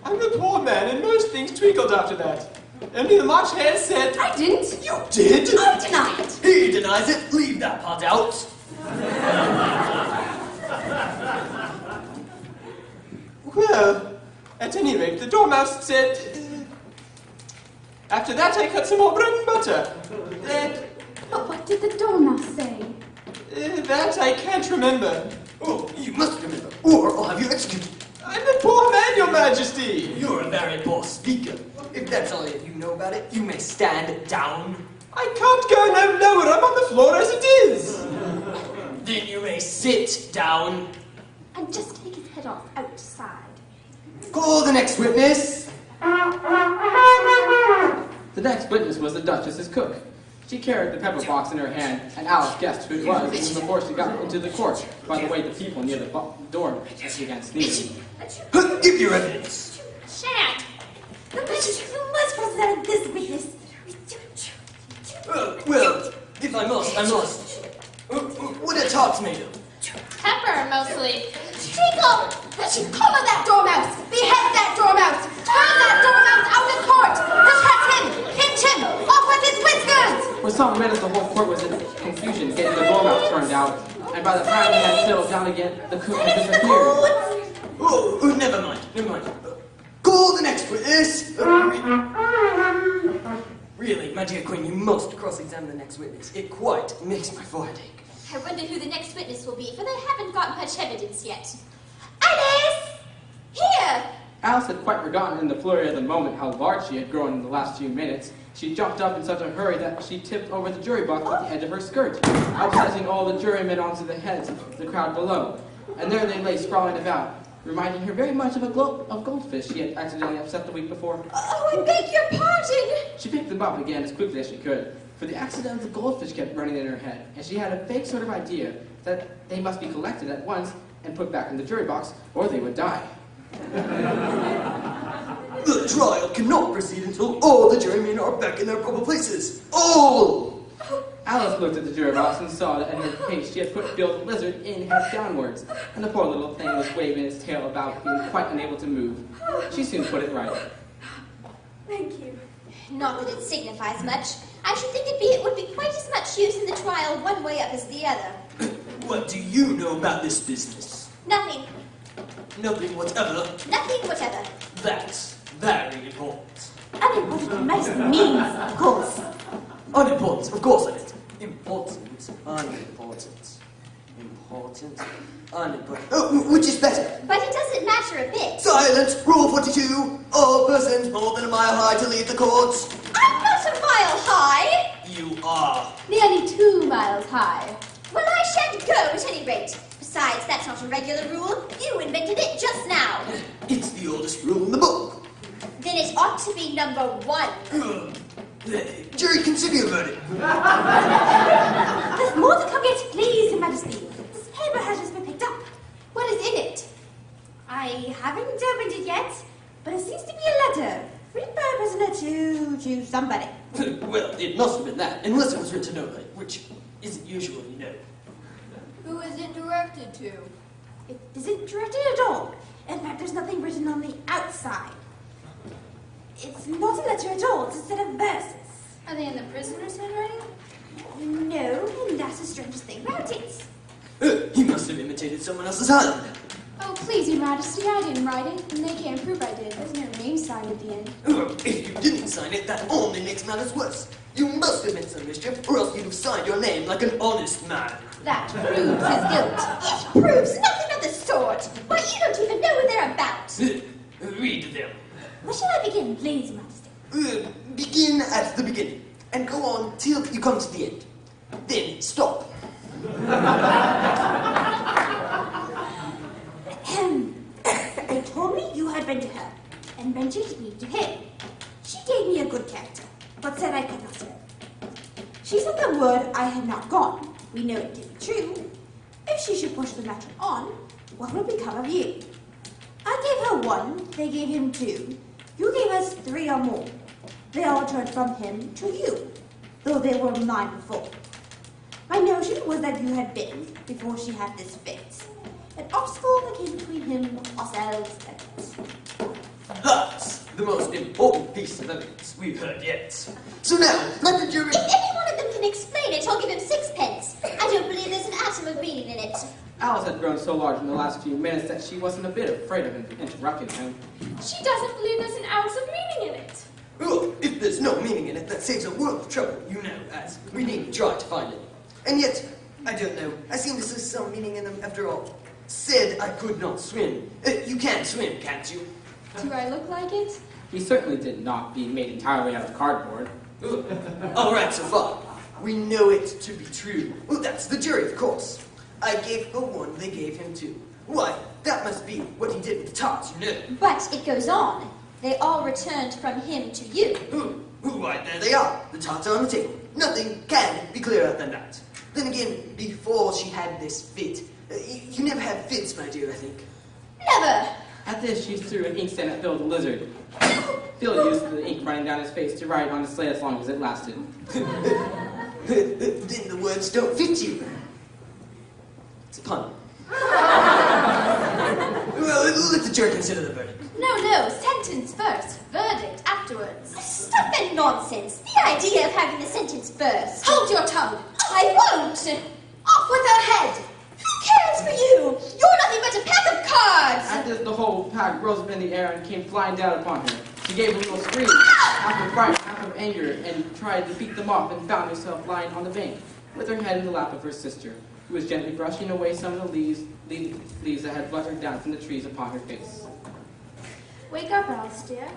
Speaker 10: I'm a poor man, and most things twinkled after that. Only the March Hare said...
Speaker 9: I didn't.
Speaker 12: You did?
Speaker 2: I deny it.
Speaker 12: He denies it. Leave that part out.
Speaker 10: Well, at any rate, the Dormouse said... After that, I cut some more bread and butter.
Speaker 9: But what did the Dormouse say?
Speaker 10: That I can't remember.
Speaker 12: Oh, you must remember, or I'll have you executed.
Speaker 10: I'm a poor man, Your Majesty.
Speaker 12: You're a very poor speaker. If that's all you know about it, you may stand down.
Speaker 10: I can't go no lower. I'm on the floor as it is.
Speaker 12: Then you may sit down.
Speaker 9: And just take his head off outside.
Speaker 12: Call the next witness.
Speaker 1: The next witness was the Duchess's cook. She carried the pepper box in her hand, and Alice guessed who it was even before she got into the court by the way the people near the door began sneezing.
Speaker 12: Give your evidence.
Speaker 4: Shut
Speaker 2: The Majesty must present this witness.
Speaker 12: Well, if I must, I must. What are tarts made of?
Speaker 4: Pepper, mostly.
Speaker 2: Treacle! Collar that Dormouse! Behead that Dormouse! Turn that Dormouse out of court! Distract him! Pinch him! Off with his whiskers!
Speaker 1: For some minutes, the whole court was in confusion, getting the dormouse turned out, and by the time they had settled down again, the cook had disappeared.
Speaker 12: Oh, never mind, never mind. Call the next witness. Really, my dear Queen, you must cross-examine the next witness. It quite makes my forehead ache.
Speaker 2: I wonder who the next witness will be, for they haven't got much evidence yet. Alice! Here!
Speaker 1: Alice had quite forgotten in the flurry of the moment how large she had grown in the last few minutes. She jumped up in such a hurry that she tipped over the jury box with the edge of her skirt, upsetting all the jurymen onto the heads of the crowd below. And there they lay sprawling about, reminding her very much of a globe of goldfish she had accidentally upset the week before.
Speaker 2: Oh, I beg your pardon!
Speaker 1: She picked them up again as quickly as she could, for the accident of the goldfish kept running in her head, and she had a vague sort of idea that they must be collected at once and put back in the jury box, or they would die.
Speaker 12: The trial cannot proceed until all the jurymen are back in their proper places. All!
Speaker 1: Alice looked at the jury box and saw that in her case she had put Bill the lizard in head downwards, and the poor little thing was waving its tail about, being quite unable to move. She soon put it right.
Speaker 3: Thank you.
Speaker 2: Not that it signifies much. I should think it would be quite as much use in the trial one way up as the other.
Speaker 12: What do you know about this business?
Speaker 2: Nothing.
Speaker 12: Nothing whatever.
Speaker 2: Nothing whatever.
Speaker 12: That's very important.
Speaker 2: Unimportant and nice means, of course.
Speaker 12: Unimportant, of course it is. Important, unimportant. Important, unimportant. Oh, which is better?
Speaker 2: But it doesn't matter a bit.
Speaker 12: Silence! Rule 42. All persons more than a mile high to leave the courts.
Speaker 2: I'm not a mile high.
Speaker 12: You are.
Speaker 2: Nearly 2 miles high. Well, I shan't go at any rate. Besides, that's not a regular rule. You invented it just now.
Speaker 12: It's the oldest rule in the book.
Speaker 2: Then it ought to be number 1.
Speaker 12: Jury, consider your verdict.
Speaker 2: There's more to come yet, please, Your Majesty. This paper has just been picked up. What is in it? I haven't opened it yet, but it seems to be a letter. Written by a prisoner to somebody.
Speaker 12: Well, it must have been that, unless it was written to nobody, which isn't usual, you know.
Speaker 11: Who is it directed to?
Speaker 2: It isn't directed at all. In fact, there's nothing written on the outside. It's not a letter at all. It's a set of verses.
Speaker 11: Are they in the prisoner's handwriting?
Speaker 2: No, and that's the strangest thing about it.
Speaker 12: He must have imitated someone else's hand.
Speaker 6: Oh, please, Your Majesty, I didn't write it, and they can't prove I did. There's no name signed at the end.
Speaker 12: If you didn't sign it, that only makes matters worse. You must have meant some mischief, or else you'd have signed your name like an honest man.
Speaker 2: That proves his guilt. It proves nothing of the sort. Why, you don't even know what they're about.
Speaker 12: Read them.
Speaker 2: Where shall I begin, please, Your Majesty?
Speaker 12: Begin at the beginning, and go on till you come to the end. Then stop.
Speaker 2: They told me you had been to her, and mentioned me to him. She gave me a good character, but said I could not go. She said the word I had not gone. We know it to be true. If she should push the matter on, what would become of you? I gave her 1, they gave him 2. You gave us 3 or more. They all turned from him to you, though they were mine before. My notion was that you had been, before she had this fit, an obstacle that came between him, ourselves, and us.
Speaker 12: That's the most important piece of evidence we've heard yet. So now, let the jury...
Speaker 2: If any one of them can explain it, I'll give him 6pence. I don't believe there's an atom of meaning in it.
Speaker 1: Alice had grown so large in the last few minutes that she wasn't a bit afraid of interrupting him.
Speaker 3: She doesn't believe there's an ounce of meaning in it.
Speaker 12: Oh, if there's no meaning in it, that saves a world of trouble, you know, as we needn't try to find it. And yet, I don't know, I seem to see some meaning in them after all. Said I could not swim. You can swim, can't you?
Speaker 6: Do I look like it?
Speaker 1: He certainly did not, being made entirely out of cardboard.
Speaker 12: All right, so far. We know it to be true. Well, that's the jury, of course. I gave her 1, they gave him 2. Why, that must be what he did with the tarts, you know.
Speaker 2: But it goes on. They all returned from him to you.
Speaker 12: Why, there they are. The tarts are on the table. Nothing can be clearer than that. Then again, before she had this fit, you never had fits, my dear, I think.
Speaker 2: Never.
Speaker 1: At this, she threw an inkstand at Phil the lizard. Phil used the ink running down his face to write on his slate as long as it lasted.
Speaker 12: Then the words don't fit you. It's a pun. Well, let the jury consider the verdict.
Speaker 2: No, sentence first, verdict afterwards. Stuff and nonsense. The idea of having the sentence first.
Speaker 5: Hold your tongue.
Speaker 2: I won't. Off with her head. Who cares for you? You're nothing but a pack of cards.
Speaker 1: At this, the whole pack rose up in the air and came flying down upon her. She gave a little scream, half of fright, half of anger, and tried to beat them off and found herself lying on the bank, with her head in the lap of her sister, who was gently brushing away some of the leaves that had fluttered down from the trees upon her face.
Speaker 3: Wake up, Alice, dear.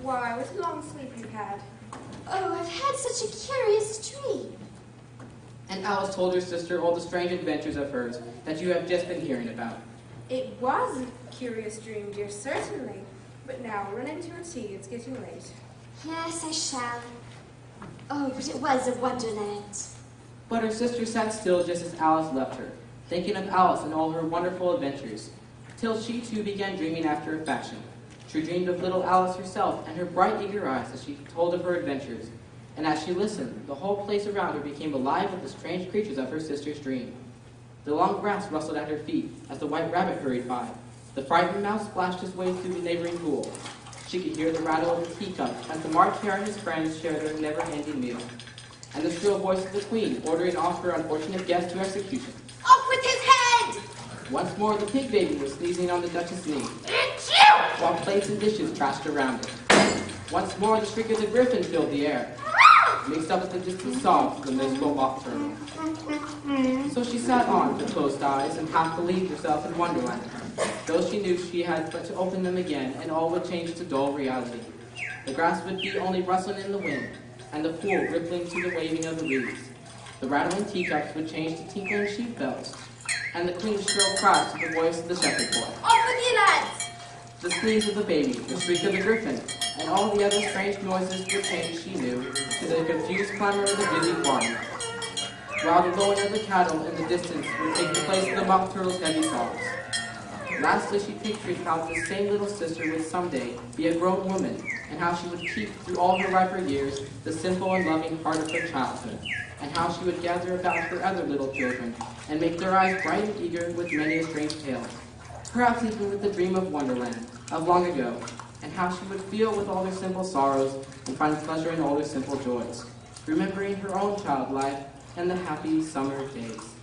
Speaker 3: Why, what a long sleep you've had.
Speaker 2: Oh, I've had such a curious dream.
Speaker 1: And Alice told her sister all the strange adventures of hers that you have just been hearing about.
Speaker 3: It was a curious dream, dear, certainly. But now, run into your tea. It's getting late.
Speaker 2: Yes, I shall. Oh, but it was a wonderland.
Speaker 1: But her sister sat still just as Alice left her, thinking of Alice and all her wonderful adventures, till she too began dreaming after a fashion. She dreamed of little Alice herself and her bright, eager eyes as she told of her adventures. And as she listened, the whole place around her became alive with the strange creatures of her sister's dream. The long grass rustled at her feet as the white rabbit hurried by. The frightened mouse splashed his way through the neighboring pool. She could hear the rattle of the teacup as the March Hare and his friends shared their never-ending meal. And the shrill voice of the queen ordering off her unfortunate guest to execution.
Speaker 2: Off with his head!
Speaker 1: Once more, the pig baby was sneezing on the Duchess' knee,
Speaker 2: Achoo!
Speaker 1: while plates and dishes crashed around it. Once more, the shriek of the griffin filled the air, mixed up with the distant sobs of the miserable mock turtle. So she sat on with closed eyes and half believed herself in Wonderland, though she knew she had but to open them again and all would change to dull reality. The grass would be only rustling in the wind, and the pool rippling to the waving of the reeds. The rattling teacups would change to tinkling sheep bells, and the queen's shrill cries to the voice of the shepherd boy.
Speaker 2: Off with you, lads!
Speaker 1: The sneeze of the baby, the shriek of the griffin, and all the other strange noises would change, she knew, to the confused clamor of the busy farmer, while the lowing of the cattle in the distance would take the place of the mock turtle's heavy sobs. Lastly, she pictured how this same little sister would someday be a grown woman, and how she would keep, through all her riper years, the simple and loving heart of her childhood, and how she would gather about her other little children, and make their eyes bright and eager with many a strange tale, perhaps even with the dream of Wonderland, of long ago, and how she would feel with all their simple sorrows, and find pleasure in all their simple joys, remembering her own child life and the happy summer days.